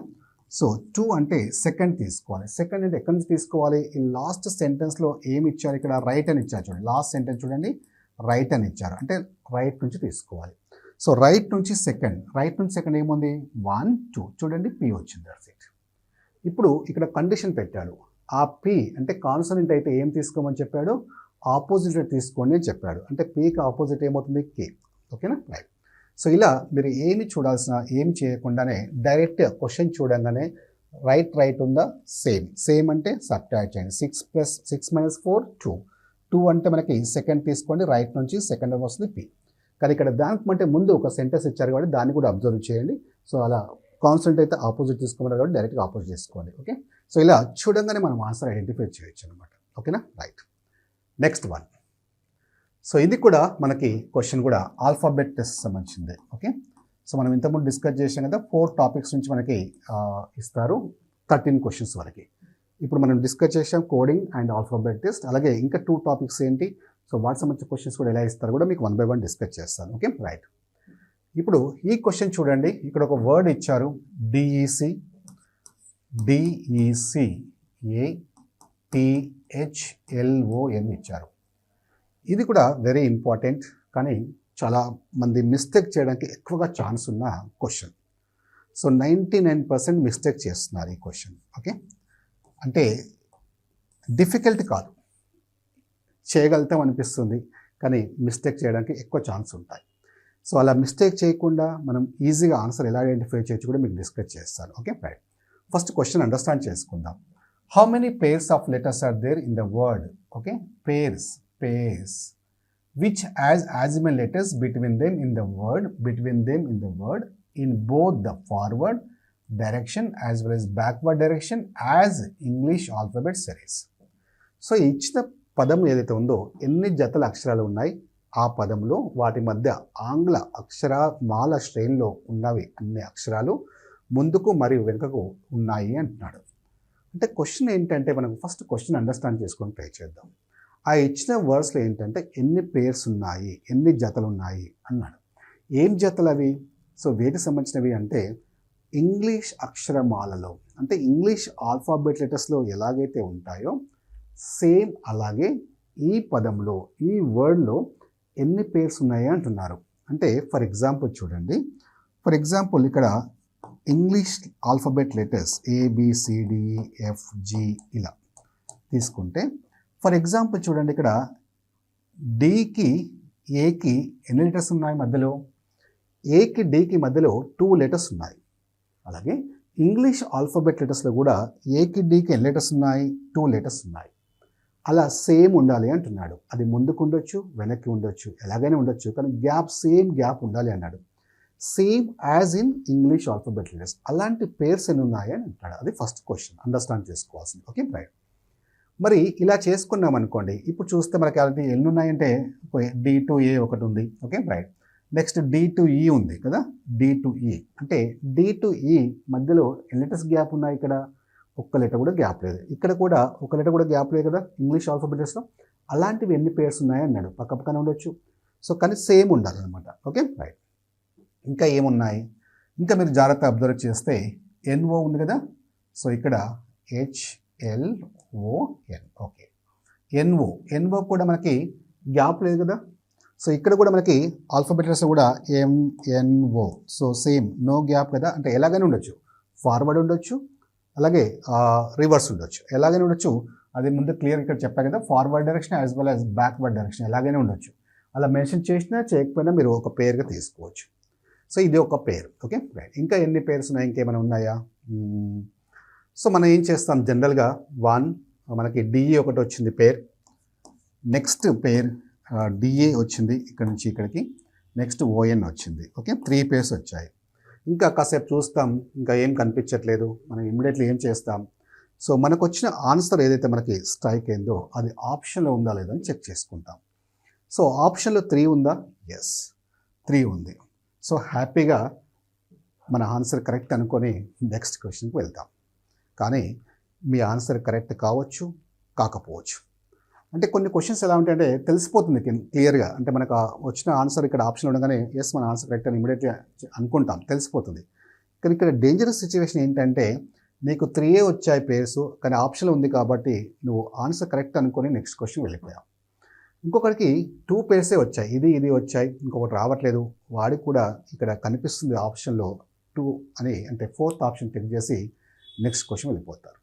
సో 2 అంటే సెకండ్ తీసుకోవాలి. సెకండ్ అంటే ఎక్కడి నుంచి తీసుకోవాలి, ఈ లాస్ట్ సెంటెన్స్లో ఏమి ఇచ్చారు, ఇక్కడ రైట్ అని ఇచ్చారు చూడండి. లాస్ట్ సెంటెన్స్ చూడండి, రైట్ అని ఇచ్చారు, అంటే రైట్ నుంచి తీసుకోవాలి. సో రైట్ నుంచి సెకండ్ ఏముంది, 1, 2 చూడండి, పి వచ్చింది. That's it. ఇప్పుడు ఇక్కడ కండిషన్ పెట్టాడు, ఆ పి అంటే కాన్సనెంట్ అయితే ఏం తీసుకోమని చెప్పాడు, ఆపోజిట్ తీసుకోండి అని చెప్పాడు. అంటే పికి ఆపోజిట్ ఏమవుతుంది, కే. ఓకేనా, రైట్. సో ఇలా మీరు ఏమి చేయకుండానే డైరెక్ట్ క్వశ్చన్ చూడంగానే రైట్ ఉందా, సేమ్ అంటే సబ్ట్రాక్ట్ చేయండి. 6 - 4 2 అంటే మనకి సెకండ్ తీసుకోండి, రైట్ నుంచి సెకండ్ వస్తుంది పి. కానీ ఇక్కడ దానికి ముందు ఒక సెంటెన్స్ ఇచ్చారు కాబట్టి దాన్ని కూడా అబ్జర్వ్ చేయండి. సో అలా కాన్సనెంట్ అయితే ఆపోజిట్ తీసుకోమన్నారు కాబట్టి డైరెక్ట్గా ఆపోజిట్ తీసుకోండి. ఓకే, సో ఇలా చూడంగానే మనం ఆన్సర్ ఐడెంటిఫై చేయొచ్చు అనమాట. ఓకేనా, రైట్. Next one. సో ఇది కూడా మనకి క్వశ్చన్ కూడా ఆల్ఫాబెట్ టెస్ట్ సంబంధించింది. ఓకే, సో మనం ఇంతకుముందు డిస్కస్ చేసాం కదా, 4 టాపిక్స్ నుంచి మనకి ఇస్తారు 13 క్వశ్చన్స్ వరకు. ఇప్పుడు మనం డిస్కస్ చేసాం కోడింగ్ అండ్ ఆల్ఫాబెట్ టెస్ట్. అలాగే ఇంకా 2 టాపిక్స్ ఏంటి, సో వాటి సంబంధించిన క్వశ్చన్స్ కూడా ఎలా ఇస్తారు కూడా మీకు 1 by 1 డిస్కస్ చేస్తాను. Okay, right. ఇప్పుడు ఈ క్వశ్చన్ చూడండి, ఇక్కడ ఒక వర్డ్ ఇచ్చారు, DECATHLON ఇచ్చారు. ఇది కూడా వెరీ ఇంపార్టెంట్, కానీ చాలా మంది మిస్టేక్ చేయడానికి ఎక్కువగా ఛాన్స్ ఉన్న క్వశ్చన్. సో 99% మిస్టేక్ చేస్తున్నారు ఈ క్వశ్చన్. ఓకే, అంటే డిఫికల్ట్ కాదు, చేయగలుగుతాం అనిపిస్తుంది, కానీ మిస్టేక్ చేయడానికి ఎక్కువ ఛాన్స్ ఉంటాయి. సో అలా మిస్టేక్ చేయకుండా మనం ఈజీగా ఆన్సర్ ఎలా ఐడెంటిఫై చేయొచ్చు కూడా మీకు డిస్కస్ చేస్తాను. Okay, right. First question understand చేసుకుందాం. How many pairs of letters are there in the word? Okay, pairs which has as many letters between them in the word in both the forward, direction as well as backward direction as English alphabet series. So ఇచ్చిన పదం ఏదైతే ఉందో ఎన్ని జతల అక్షరాలు ఉన్నాయి ఆ పదంలో వాటి మధ్య ఆంగ్ల అక్షరమాల శ్రేణిలో ఉన్నవి అన్ని అక్షరాలు ముందుకు మరియు వెనుకకు ఉన్నాయి అంటున్నాడు. అంటే క్వశ్చన్ ఏంటంటే మనకు ఫస్ట్ క్వశ్చన్ అండర్స్టాండ్ చేసుకొని ట్రై చేద్దాం. ఆ ఇచ్చిన వర్డ్స్లో ఏంటంటే ఎన్ని పేర్స్ ఉన్నాయి, ఎన్ని జతలు ఉన్నాయి అన్నాడు. ఏం జతలు అవి? సో వేటికి సంబంధించినవి అంటే ఇంగ్లీష్ అక్షరమాలలో, అంటే ఇంగ్లీష్ ఆల్ఫాబెట్ లెటర్స్లో ఎలాగైతే ఉంటాయో సేమ్ అలాగే ఈ పదంలో, ఈ వర్డ్లో ఎన్ని పేర్స్ ఉన్నాయి అంటున్నారు. అంటే ఫర్ ఎగ్జాంపుల్ చూడండి, ఫర్ ఎగ్జాంపుల్ ఇక్కడ ఇంగ్లీష్ ఆల్ఫాబెట్ లెటర్స్ ABCDEFG ఇలా తీసుకుంటే ఫర్ ఎగ్జాంపుల్ చూడండి ఇక్కడ డికి ఏకి ఎన్ని లెటర్స్ ఉన్నాయి మధ్యలో? ఏకి డికి మధ్యలో 2 లెటర్స్ ఉన్నాయి. అలాగే ఇంగ్లీష్ ఆల్ఫాబెట్ లెటర్స్లో కూడా ఏకి డికి ఎన్ని లెటర్స్ ఉన్నాయి? 2 లెటర్స్ ఉన్నాయి. అలా సేమ్ ఉండాలి అంటున్నాడు. అది ముందుకు ఉండొచ్చు, వెనక్కి ఉండొచ్చు, ఎలాగైనా ఉండొచ్చు, కానీ గ్యాప్ సేమ్ గ్యాప్ ఉండాలి అన్నాడు. Same as in English alphabet letters. అలాంటి పేర్స్ ఎన్ని ఉన్నాయి అని అంటాడు. అది ఫస్ట్ క్వశ్చన్ అండర్స్టాండ్ చేసుకోవాల్సింది. Okay right. మరి ఇలా చేసుకున్నాం అనుకోండి, ఇప్పుడు చూస్తే మనకి అలాంటి ఎన్ని ఉన్నాయంటే D to A ఒకటి ఉంది. Okay right. Next D to E ఉంది కదా, D to E అంటే D to E మధ్యలో ఎన్ని లెటర్స్ గ్యాప్ ఉన్నాయి? ఇక్కడ ఒక్క లెటర్ కూడా గ్యాప్ లేదు. ఇక్కడ కూడా ఒక లెటర్ కూడా గ్యాప్ లేదు కదా ఇంగ్లీష్ ఆల్ఫాబెట్స్లో. అలాంటివి ఎన్ని పేర్స్ ఉన్నాయి అన్నాడు. పక్క పక్కన ఉండొచ్చు, సో కానీ సేమ్ ఉండాలన్నమాట. Okay right. ఇంకా ఏమున్నాయి? ఇంకా మీరు జాగ్రత్త అబ్జర్వ్ చేస్తే NO ఉంది కదా, సో ఇక్కడ HLON. ఓకే NO కూడా మనకి గ్యాప్ లేదు కదా, సో ఇక్కడ కూడా మనకి ఆల్ఫాబెట్ లెటర్స్ కూడా MNO, so same no gap కదా. అంటే ఎలాగైనా ఉండొచ్చు, ఫార్వర్డ్ ఉండొచ్చు, అలాగే రివర్స్ ఉండొచ్చు, ఎలాగైనా ఉండొచ్చు. అది ముందు క్లియర్ ఇక్కడ చెప్పా కదా, forward direction as well as backward direction ఎలాగైనా ఉండొచ్చు. అలా మెన్షన్ చేసినా చేయకపోయినా మీరు ఒక పేరుగా తీసుకోవచ్చు. సో ఇది ఒక పేరు. Okay right. ఇంకా ఎన్ని పేర్స్ ఉన్నాయి? ఇంకేమైనా ఉన్నాయా? సో మనం ఏం చేస్తాం జనరల్గా మనకి DE ఒకటి వచ్చింది పేరు, నెక్స్ట్ పేరు DA వచ్చింది ఇక్కడ నుంచి ఇక్కడికి, నెక్స్ట్ ON వచ్చింది. ఓకే 3 పేర్స్ వచ్చాయి. ఇంకా కాసేపు చూస్తాం, ఇంకా ఏం కనిపించట్లేదు, మనం ఇమ్మీడియట్లీ ఏం చేస్తాం? సో మనకు వచ్చిన ఆన్సర్ ఏదైతే మనకి స్ట్రైక్ అయిందో అది ఆప్షన్లో ఉందా లేదా అని చెక్ చేసుకుంటాం. సో ఆప్షన్లో 3 ఉందా? ఎస్ 3 ఉంది. సో హ్యాపీగా మన ఆన్సర్ కరెక్ట్ అనుకొని నెక్స్ట్ క్వశ్చన్కి వెళ్తాం. కానీ మీ ఆన్సర్ కరెక్ట్ కావచ్చు, కాకపోవచ్చు. అంటే కొన్ని క్వశ్చన్స్ ఎలా ఉంటాయంటే తెలిసిపోతుంది క్లియర్గా. అంటే మనకు వచ్చిన ఆన్సర్ ఇక్కడ ఆప్షన్ ఉండగానే ఎస్ మన ఆన్సర్ కరెక్ట్ అని ఇమీడియట్గా అనుకుంటాం, తెలిసిపోతుంది. కానీ ఇక్కడ డేంజరస్ సిచ్యువేషన్ ఏంటంటే నీకు 3 వచ్చాయి పేర్స్, కానీ ఆప్షన్ ఉంది కాబట్టి నువ్వు ఆన్సర్ కరెక్ట్ అనుకొని నెక్స్ట్ క్వశ్చన్ వెళ్ళిపోయావు. ఇంకొకరికి 2 పేర్సే వచ్చాయి, ఇది వచ్చాయి, ఇంకొకటి రావట్లేదు, వాడికి కూడా ఇక్కడ కనిపిస్తుంది ఆప్షన్లో 2 అని, అంటే 4th ఆప్షన్ క్లిక్ చేసి నెక్స్ట్ క్వశ్చన్ వెళ్ళిపోతారు.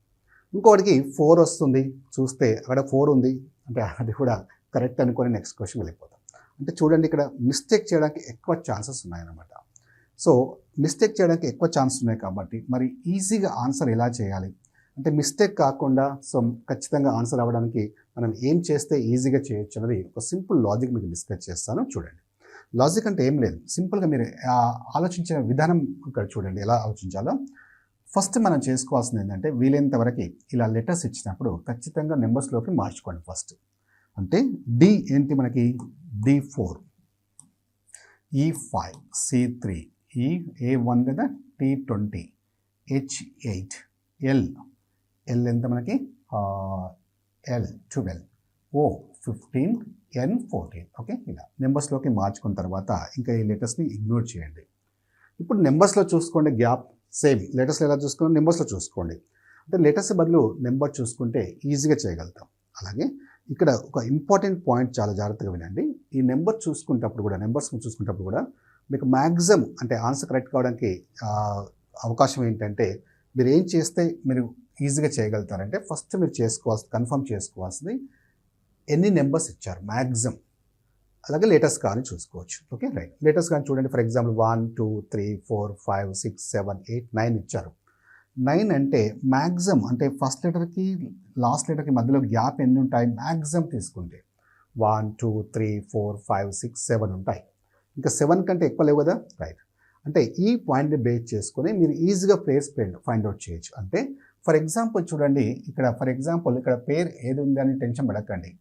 ఇంకొకటికి 4 వస్తుంది, చూస్తే అక్కడ 4 ఉంది, అంటే అది కూడా కరెక్ట్ అనుకొని నెక్స్ట్ క్వశ్చన్ వెళ్ళిపోతాం. అంటే చూడండి ఇక్కడ మిస్టేక్ చేయడానికి ఎక్కువ ఛాన్సెస్ ఉన్నాయన్నమాట. సో మిస్టేక్ చేయడానికి ఎక్కువ ఛాన్సెస్ ఉన్నాయి కాబట్టి మరి ఈజీగా ఆన్సర్ ఎలా చేయాలి అంటే మిస్టేక్ కాకుండా సో ఖచ్చితంగా ఆన్సర్ అవ్వడానికి మనం ఏం చేస్తే ఈజీగా చేయొచ్చు అనేది ఒక సింపుల్ లాజిక్ మీకు డిస్కస్ చేస్తాను. చూడండి, లాజిక్ అంటే ఏం లేదు, సింపుల్గా మీరు ఆలోచించిన విధానం ఇక్కడ చూడండి ఎలా ఆలోచించాలో. ఫస్ట్ మనం చేసుకోవాల్సింది ఏంటంటే వీలైనంత వరకు ఇలా లెటర్స్ ఇచ్చినప్పుడు ఖచ్చితంగా నెంబర్స్లోకి మార్చుకోండి ఫస్ట్. అంటే డి ఏంటి మనకి D4, E5, C3, A1 లేదా T20, H8, L ఎంత మనకి L12, O15, N14. ఓకే, ఇలా నెంబర్స్లోకి మార్చుకున్న తర్వాత ఇంకా ఈ లెటర్స్ని ఇగ్నోర్ చేయండి. ఇప్పుడు నెంబర్స్లో చూసుకోండి, గ్యాప్ సేమ్ లెటర్స్లో ఎలా చూసుకోండి నెంబర్స్లో చూసుకోండి. అంటే లెటర్స్ బదులు నెంబర్ చూసుకుంటే ఈజీగా చేయగలుగుతాం. అలాగే ఇక్కడ ఒక ఇంపార్టెంట్ పాయింట్ చాలా జాగ్రత్తగా వినండి. ఈ నెంబర్ చూసుకునేటప్పుడు కూడా నెంబర్స్ చూసుకునేటప్పుడు కూడా మీకు మ్యాక్సిమం అంటే ఆన్సర్ కరెక్ట్ కావడానికి అవకాశం ఏంటంటే మీరు ఏం చేస్తే మీరు ఈజీగా చేయగలుగుతారంటే ఫస్ట్ మీరు కన్ఫర్మ్ చేసుకోవాల్సింది ఎన్ని నెంబర్స్ ఇచ్చారు మ్యాక్సిమం. అలాగే లేటెస్ట్ కానీ చూసుకోవచ్చు. ఓకే రైట్, లేటెస్ట్ కానీ చూడండి. ఫర్ ఎగ్జాంపుల్ 1 2 3 4 5 6 7 8 9 ఇచ్చారు. 9 అంటే మ్యాక్సిమం అంటే ఫస్ట్ లెటర్కి లాస్ట్ లెటర్కి మధ్యలో గ్యాప్ ఎన్ని ఉంటాయి మ్యాక్సిమం తీసుకుంటే 1 2 3 4 5 6 7 ఉంటాయి. ఇంకా 7 కంటే ఎక్కువ లేవు కదా. రైట్, అంటే ఈ పాయింట్ని బేస్ చేసుకొని మీరు ఈజీగా ప్లేస్ ఫైండ్ అవుట్ చేయొచ్చు. అంటే ఫర్ ఎగ్జాంపుల్ చూడండి, ఇక్కడ పేరు ఏది ఉంది అని టెన్షన్ పడకండి.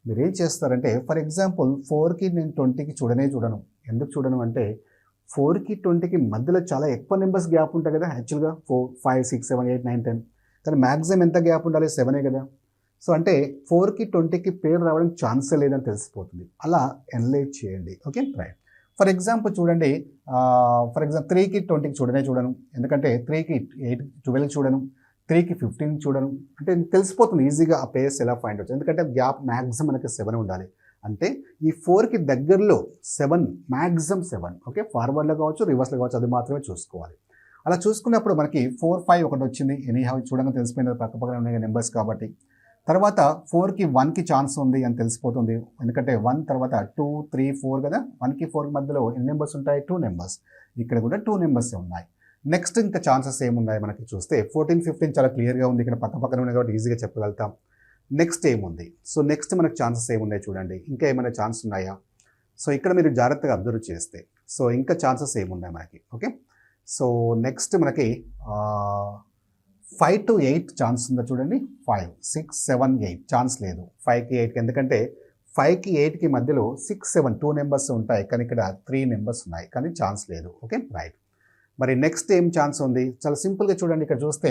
మీరు ఏం చేస్తారంటే ఫర్ ఎగ్జాంపుల్ 4కి నేను 20కి చూడను. ఎందుకు చూడను అంటే 4కి 20కి మధ్యలో చాలా ఎక్కువ నెంబర్స్ గ్యాప్ ఉంటాయి కదా యాక్చువల్గా. 4, 5, 6, 7, 8, 9, 10. కానీ మ్యాక్సిమం ఎంత గ్యాప్ ఉండాలి? 7 కదా. సో అంటే 4కి 20కి పేరు రావడానికి ఛాన్సే లేదని తెలిసిపోతుంది. అలా ఎనలైజ్ చేయండి. Okay, right. ఫర్ ఎగ్జాంపుల్ చూడండి, 3కి 20కి చూడను. ఎందుకంటే 3కి 8, 12 చూడను. 3కి 15 చూడను. అంటే తెలిసిపోతుంది ఈజీగా ఆ పేర్స్ ఎలా ఫైండ్ అవుతుంది. ఎందుకంటే గ్యాప్ మ్యాక్సిమం మనకి 7 ఉండాలి. అంటే ఈ 4కి దగ్గరలో 7, మ్యాక్సిమం 7. ఓకే, ఫార్వర్డ్లో కావచ్చు, రివర్స్లో కావచ్చు, అది మాత్రమే చూసుకోవాలి. అలా చూసుకున్నప్పుడు మనకి 4, 5 ఒకటి వచ్చింది. ఎనీహౌ చూడంగా తెలిసిపోయింది పక్కన ఉన్నాయి నెంబర్స్ కాబట్టి. తర్వాత 4కి 1కి ఛాన్స్ ఉంది అని తెలిసిపోతుంది. ఎందుకంటే 1 తర్వాత 2, 3, 4 కదా. 1కి 4కి మధ్యలో ఎన్ని నెంబర్స్ ఉంటాయి? 2 నెంబర్స్. ఇక్కడ కూడా 2 నెంబర్స్ ఉన్నాయి. నెక్స్ట్ ఇంకా ఛాన్సెస్ ఏమున్నాయి మనకి చూస్తే 14, 15 చాలా క్లియర్గా ఉంది. ఇక్కడ పక్కన ఉన్నాయి కాబట్టి ఈజీగా చెప్పగలుగుతాం. నెక్స్ట్ ఏముంది? సో నెక్స్ట్ మనకు ఛాన్సెస్ ఏమున్నాయి చూడండి. ఇంకా ఏమైనా ఛాన్స్ ఉన్నాయా? సో ఇక్కడ మీరు జాగ్రత్తగా అబ్జర్వ్ చేస్తే సో ఇంకా ఛాన్సెస్ ఏమున్నాయి మనకి. ఓకే, సో నెక్స్ట్ మనకి 5 to 8 ఛాన్స్ ఉందా చూడండి. 5, 6, 7, 8 ఛాన్స్ లేదు 5కి 8కి. ఎందుకంటే 5కి 8కి మధ్యలో 6, 7 2 నెంబర్స్ ఉంటాయి. కానీ ఇక్కడ 3 నెంబర్స్ ఉన్నాయి, కానీ ఛాన్స్ లేదు. Okay, right. మరి నెక్స్ట్ ఏం ఛాన్స్ ఉంది? చాలా సింపుల్గా చూడండి. ఇక్కడ చూస్తే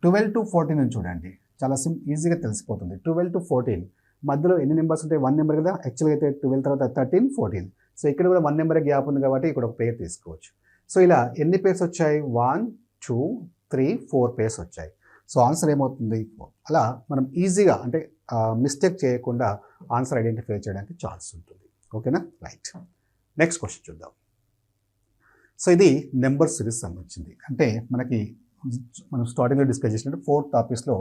12 to 14 చూడండి. చాలా ఈజీగా తెలిసిపోతుంది. 12 to 14 మధ్యలో ఎన్ని నెంబర్స్ ఉంటాయి? 1 నెంబర్ కదా. యాక్చువల్గా అయితే 12 తర్వాత 13, 14. సో ఇక్కడ కూడా 1 నెంబర్ గ్యాప్ ఉంది కాబట్టి ఇక్కడ ఒక పేరు తీసుకోవచ్చు. సో ఇలా ఎన్ని పేర్స్ వచ్చాయి? 1, 2, 3, 4 పేర్స్ వచ్చాయి. సో ఆన్సర్ ఏమవుతుంది? అలా మనం ఈజీగా అంటే మిస్టేక్ చేయకుండా ఆన్సర్ ఐడెంటిఫై చేయడానికి ఛాన్స్ ఉంటుంది. ఓకేనా, రైట్. నెక్స్ట్ క్వశ్చన్ చూద్దాం. సో ఇది నెంబర్ సిరీస్ సంబంధించింది. అంటే మనం స్టార్టింగ్లో డిస్కస్ చేసినట్టు 4 టాపిక్స్లో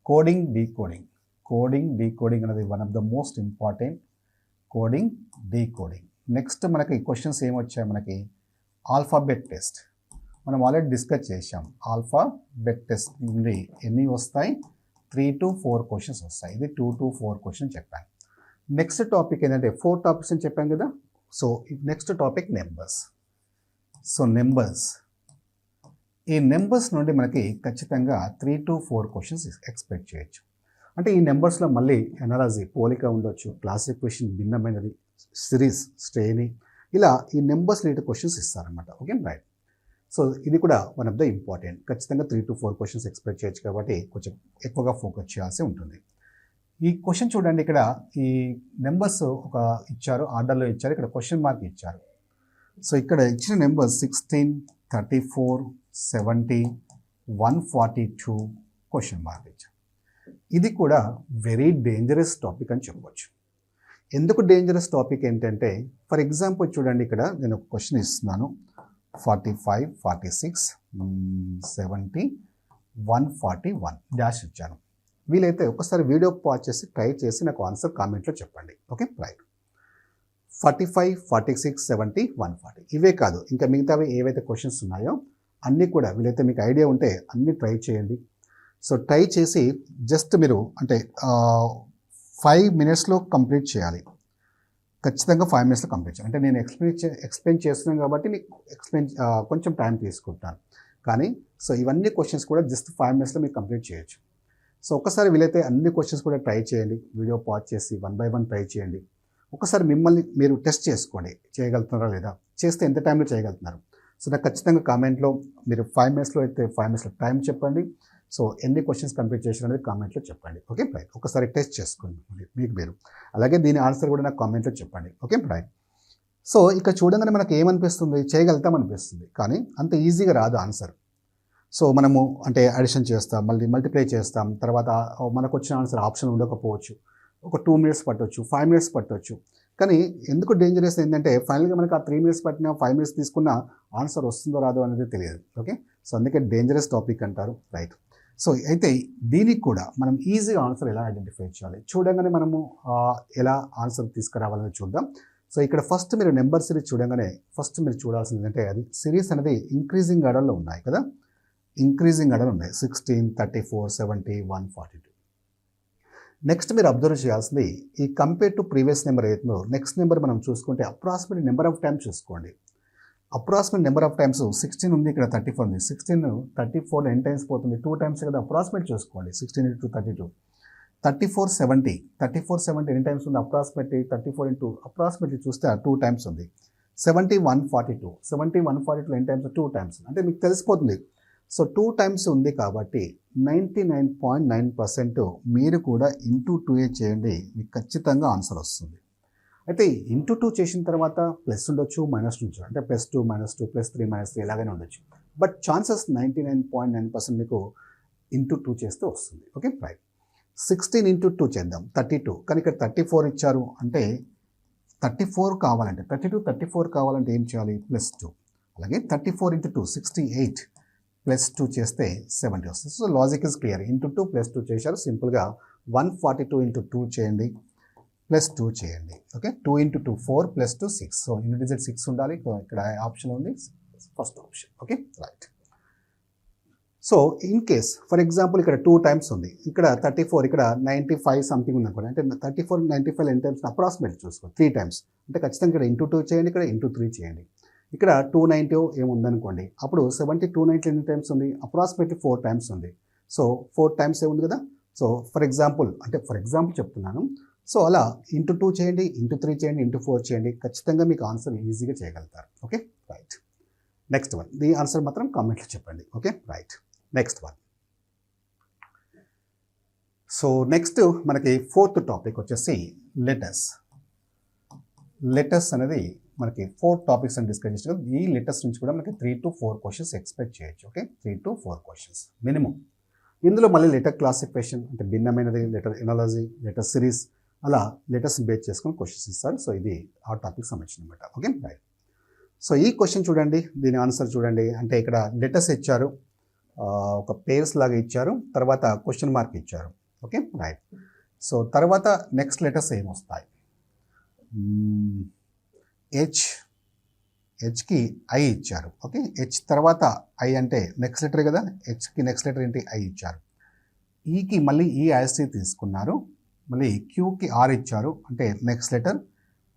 కోడింగ్ డీకోడింగ్ అనేది one of the most important. Coding decoding. Next మనకి క్వశ్చన్స్ ఏమొచ్చాయి? మనకి ఆల్ఫాబెట్ టెస్ట్ మనం ఆల్రెడీ డిస్కస్ చేసాం. ఆల్ఫాబెట్ టెస్ట్ నుండి ఎన్ని వస్తాయి? 3 to 4 క్వశ్చన్స్ వస్తాయి. ఇది 2 to 4 క్వశ్చన్ చెప్పాను. నెక్స్ట్ టాపిక్ ఏంటంటే 4 టాపిక్స్ అని చెప్పాను కదా. So next topic numbers. So ఈ నెంబర్స్ నుండి మనకి ఖచ్చితంగా 3 to 4 క్వశ్చన్స్ ఎక్స్పెక్ట్ చేయొచ్చు. అంటే ఈ నెంబర్స్లో మళ్ళీ ఎనాలజీ, పోలిక ఉండొచ్చు, క్లాసిఫికేషన్ భిన్నమైనది, సిరీస్, శ్రేణి, ఇలా ఈ నెంబర్స్ రిలేటెడ్ క్వశ్చన్స్ ఇస్తారనమాట. Okay, right. సో ఇది కూడా వన్ ఆఫ్ ద ఇంపార్టెంట్. ఖచ్చితంగా 3 to 4 క్వశ్చన్స్ ఎక్స్పెక్ట్ చేయొచ్చు కాబట్టి కొంచెం ఎక్కువగా ఫోకస్ చేయాల్సి ఉంటుంది. ఈ క్వశ్చన్ చూడండి, ఇక్కడ ఈ నెంబర్స్ ఒక ఇచ్చారు, ఆర్డర్లో ఇచ్చారు, ఇక్కడ క్వశ్చన్ మార్క్ ఇచ్చారు. సో ఇక్కడ ఇచ్చిన నెంబర్స్ 16, 34, 70, 142 క్వశ్చన్ మార్క్ ఇచ్చారు. ఇది కూడా వెరీ డేంజరస్ టాపిక్ అని చెప్పవచ్చు. ఎందుకు డేంజరస్ టాపిక్ ఏంటంటే ఫర్ ఎగ్జాంపుల్ చూడండి, ఇక్కడ నేను ఒక క్వశ్చన్ ఇస్తున్నాను. 45, 46, 70, 141 డాష్ ఇచ్చాను. వీలైతే ఒకసారి వీడియో పాజ్ చేసి ట్రై చేసి నాకు ఆన్సర్ కామెంట్లో చెప్పండి. Okay, right. 45, 46, 70, 140 ఇవే కాదు, ఇంకా మిగతావి ఏవైతే క్వశ్చన్స్ ఉన్నాయో అన్నీ కూడా వీలైతే మీకు ఐడియా ఉంటే అన్నీ ట్రై చేయండి. సో ట్రై చేసి జస్ట్ మీరు అంటే 5 minutesలో కంప్లీట్ చేయాలి. ఖచ్చితంగా 5 minutesలో కంప్లీట్ చేయాలి. అంటే నేను ఎక్స్ప్లెయిన్ చేస్తున్నాను కాబట్టి మీకు కొంచెం టైం తీసుకుంటాను. కానీ సో ఇవన్నీ క్వశ్చన్స్ కూడా జస్ట్ 5 minutesలో మీరు కంప్లీట్ చేయొచ్చు. సో ఒకసారి వీలైతే అన్ని క్వశ్చన్స్ కూడా ట్రై చేయండి. వీడియో పాజ్ చేసి 1 by 1 ట్రై చేయండి. ఒకసారి మిమ్మల్ని మీరు టెస్ట్ చేసుకోండి, చేయగలుగుతున్నారా లేదా, చేస్తే ఎంత టైంలో చేయగలుగుతున్నారు. సో నాకు ఖచ్చితంగా కామెంట్లో మీరు 5 minutesలో అయితే 5 minutesలో టైం చెప్పండి. సో ఎన్ని క్వశ్చన్స్ కంప్లీట్ చేసిన అనేది కామెంట్లో చెప్పండి. Okay, right. ఒకసారి టెస్ట్ చేసుకోండి మీకు మీరు. అలాగే దీని ఆన్సర్ కూడా నాకు కామెంట్లో చెప్పండి. Okay, right. సో ఇక్కడ చూడగానే మనకు ఏమనిపిస్తుంది? చేయగలుగుతాం అనిపిస్తుంది, కానీ అంత ఈజీగా రాదు ఆన్సర్. సో మనము అంటే అడిషన్ చేస్తాం, మళ్ళీ మల్టిప్లై చేస్తాం, తర్వాత మనకు వచ్చిన ఆన్సర్ ఆప్షన్ ఉండకపోవచ్చు. ఒక 2 minutes పట్టవచ్చు, 5 minutes పట్టవచ్చు. కానీ ఎందుకు డేంజరస్ ఏంటంటే ఫైనల్గా మనకు ఆ 3 minutes పట్టినా 5 minutes తీసుకున్న ఆన్సర్ వస్తుందో రాదో అనేది తెలియదు. ఓకే, సో అందుకే డేంజరస్ టాపిక్ అంటారు, రైట్. సో అయితే దీనికి కూడా మనం ఈజీగా ఆన్సర్ ఎలా ఐడెంటిఫై చేయాలి, చూడగానే మనము ఎలా ఆన్సర్ తీసుకురావాలని చూద్దాం. సో ఇక్కడ ఫస్ట్ మీరు నెంబర్ సిరీస్ చూడగానే ఫస్ట్ మీరు చూడాల్సింది అంటే అది సిరీస్ అనేది ఇంక్రీజింగ్ ఆర్డర్లో ఉన్నాయి కదా. ఇంక్రీజింగ్ ఆర్డర్ ఉన్నాయి 16, 34, 70, 142. నెక్స్ట్ మీరు అబ్జర్వ్ చేయాల్సింది ఈ కంపేర్ టు ప్రీవియస్ నెంబర్ ఏదో నెక్స్ట్ నెంబర్ మనం చూసుకుంటే అప్రాక్సిమేట్ నెంబర్ ఆఫ్ టైమ్స్ చూసుకోండి. అప్రాక్సిమేట్ నెంబర్ ఆఫ్ టైమ్స్ 16 ఉంది, ఇక్కడ 34 ఉంది. 16 34 ఎన్ని టైమ్స్ పోతుంది? 2 టైమ్స్ కదా. అప్రాక్సిమేట్ చూసుకోండి. 16 into 32 34 70. 34 70 ఎన్ని టైమ్స్ ఉంది? అప్రాక్సిమేట్లీ 34 into అప్రాక్సిమేట్లీ చూస్తే 2 టైమ్స్ ఉంది. 70 142 70 142 ఎన్ని టైమ్స్? 2 టైమ్స్. అంటే మీకు తెలిసిపోతుంది. సో 2 టైమ్స్ ఉంది కాబట్టి 99.9% మీరు కూడా ఇంటూ 2 చేయండి, మీకు ఖచ్చితంగా ఆన్సర్ వస్తుంది. అయితే ఇంటూ 2 చేసిన తర్వాత ప్లస్ ఉండొచ్చు, మైనస్ ఉండొచ్చు. అంటే +2 -2 +3 -3 ఎలాగైనా ఉండొచ్చు. బట్ ఛాన్సెస్ 99.9% మీకు ఇంటూ 2 చేస్తే వస్తుంది. Okay right. 16 into 2 చేద్దాం, 32. కానీ ఇక్కడ 34 ఇచ్చారు. అంటే 34 కావాలంటే 32 34 కావాలంటే ఏం చేయాలి? +2. అలాగే 34 into 2 68 +2 చేస్తే 70 వస్తుంది. So logic is clear. Into 2 +2 చేశారు. సింపుల్గా 142 into 2 చేయండి, +2 చేయండి. Okay 2 into 2 4 +2 6. So unit digit 6 ఉండాలి. ఇక్కడ ఆప్షన్ ఉంది, first option. Okay right. So in case for example ఇక్కడ 2 టైమ్స్ ఉంది, ఇక్కడ 34, ఇక్కడ 95 సంథింగ్ ఉంది అనుకోండి. అంటే 34 95 ఎన్ని టైమ్స్? అప్రాక్సిమేట్ చూసుకో 3 టైమ్స్. అంటే ఖచ్చితంగా ఇక్కడ ఇంటూ 2 చేయండి, ఇక్కడ ఇంటూ 3 చేయండి. ఇక్కడ 290 ఏముందనుకోండి. అప్పుడు 70 290 ఎన్ని టైమ్స్ ఉంది? అప్రాక్సిమేట్లీ 4 టైమ్స్ ఉంది. సో 4 టైమ్స్ ఏముంది కదా. సో ఫర్ ఎగ్జాంపుల్ చెప్తున్నాను. సో అలా ఇంటూ 2 చేయండి, ఇంటూ 3 చేయండి, ఇంటూ 4 చేయండి. ఖచ్చితంగా మీకు ఆన్సర్ ఈజీగా చేయగలుగుతారు. Okay right. నెక్స్ట్ వన్, దీని ఆన్సర్ మాత్రం కామెంట్లో చెప్పండి. Okay right. Next one. So next మనకి 4th టాపిక్ వచ్చేసి లెటర్స్. లెటర్స్ అనేది మనకి 4 టాపిక్స్ అని డిస్కస్ చేసాం. ఈ లెటర్స్ నుంచి కూడా మనకి 3 to 4 క్వశ్చన్స్ ఎక్స్పెక్ట్ చేయొచ్చు. Okay 3 to 4 questions minimum. ఇందులో మళ్ళీ లెటర్ క్లాసిఫికేషన్ అంటే భిన్నమైనది, లెటర్ ఎనాలజీ, లెటర్ సిరీస్, అలా లెటర్స్ బేస్ చేసుకొని క్వశ్చన్స్ ఇస్తారు. సో ఇది ఆ టాపిక్ సంబంధించిన అనమాట. Okay right. సో ఈ క్వశ్చన్ చూడండి, దీని ఆన్సర్ చూడండి. అంటే ఇక్కడ లెటర్స్ ఇచ్చారు, ఒక పేర్స్ లాగా ఇచ్చారు, తర్వాత క్వశ్చన్ మార్క్ ఇచ్చారు. Okay right. సో తర్వాత నెక్స్ట్ లెటర్స్ ఏమొస్తాయి? హెచ్కి ఐ ఇచ్చారు. ఓకే హెచ్ తర్వాత ఐ అంటే నెక్స్ట్ లెటర్ కదా. హెచ్కి నెక్స్ట్ లెటర్ ఏంటి? ఐ ఇచ్చారు. ఈకి మళ్ళీ ఈ ఐఎస్టీ తీసుకున్నారు. మళ్ళీ క్యూకి ఆర్ ఇచ్చారు, అంటే నెక్స్ట్ లెటర్.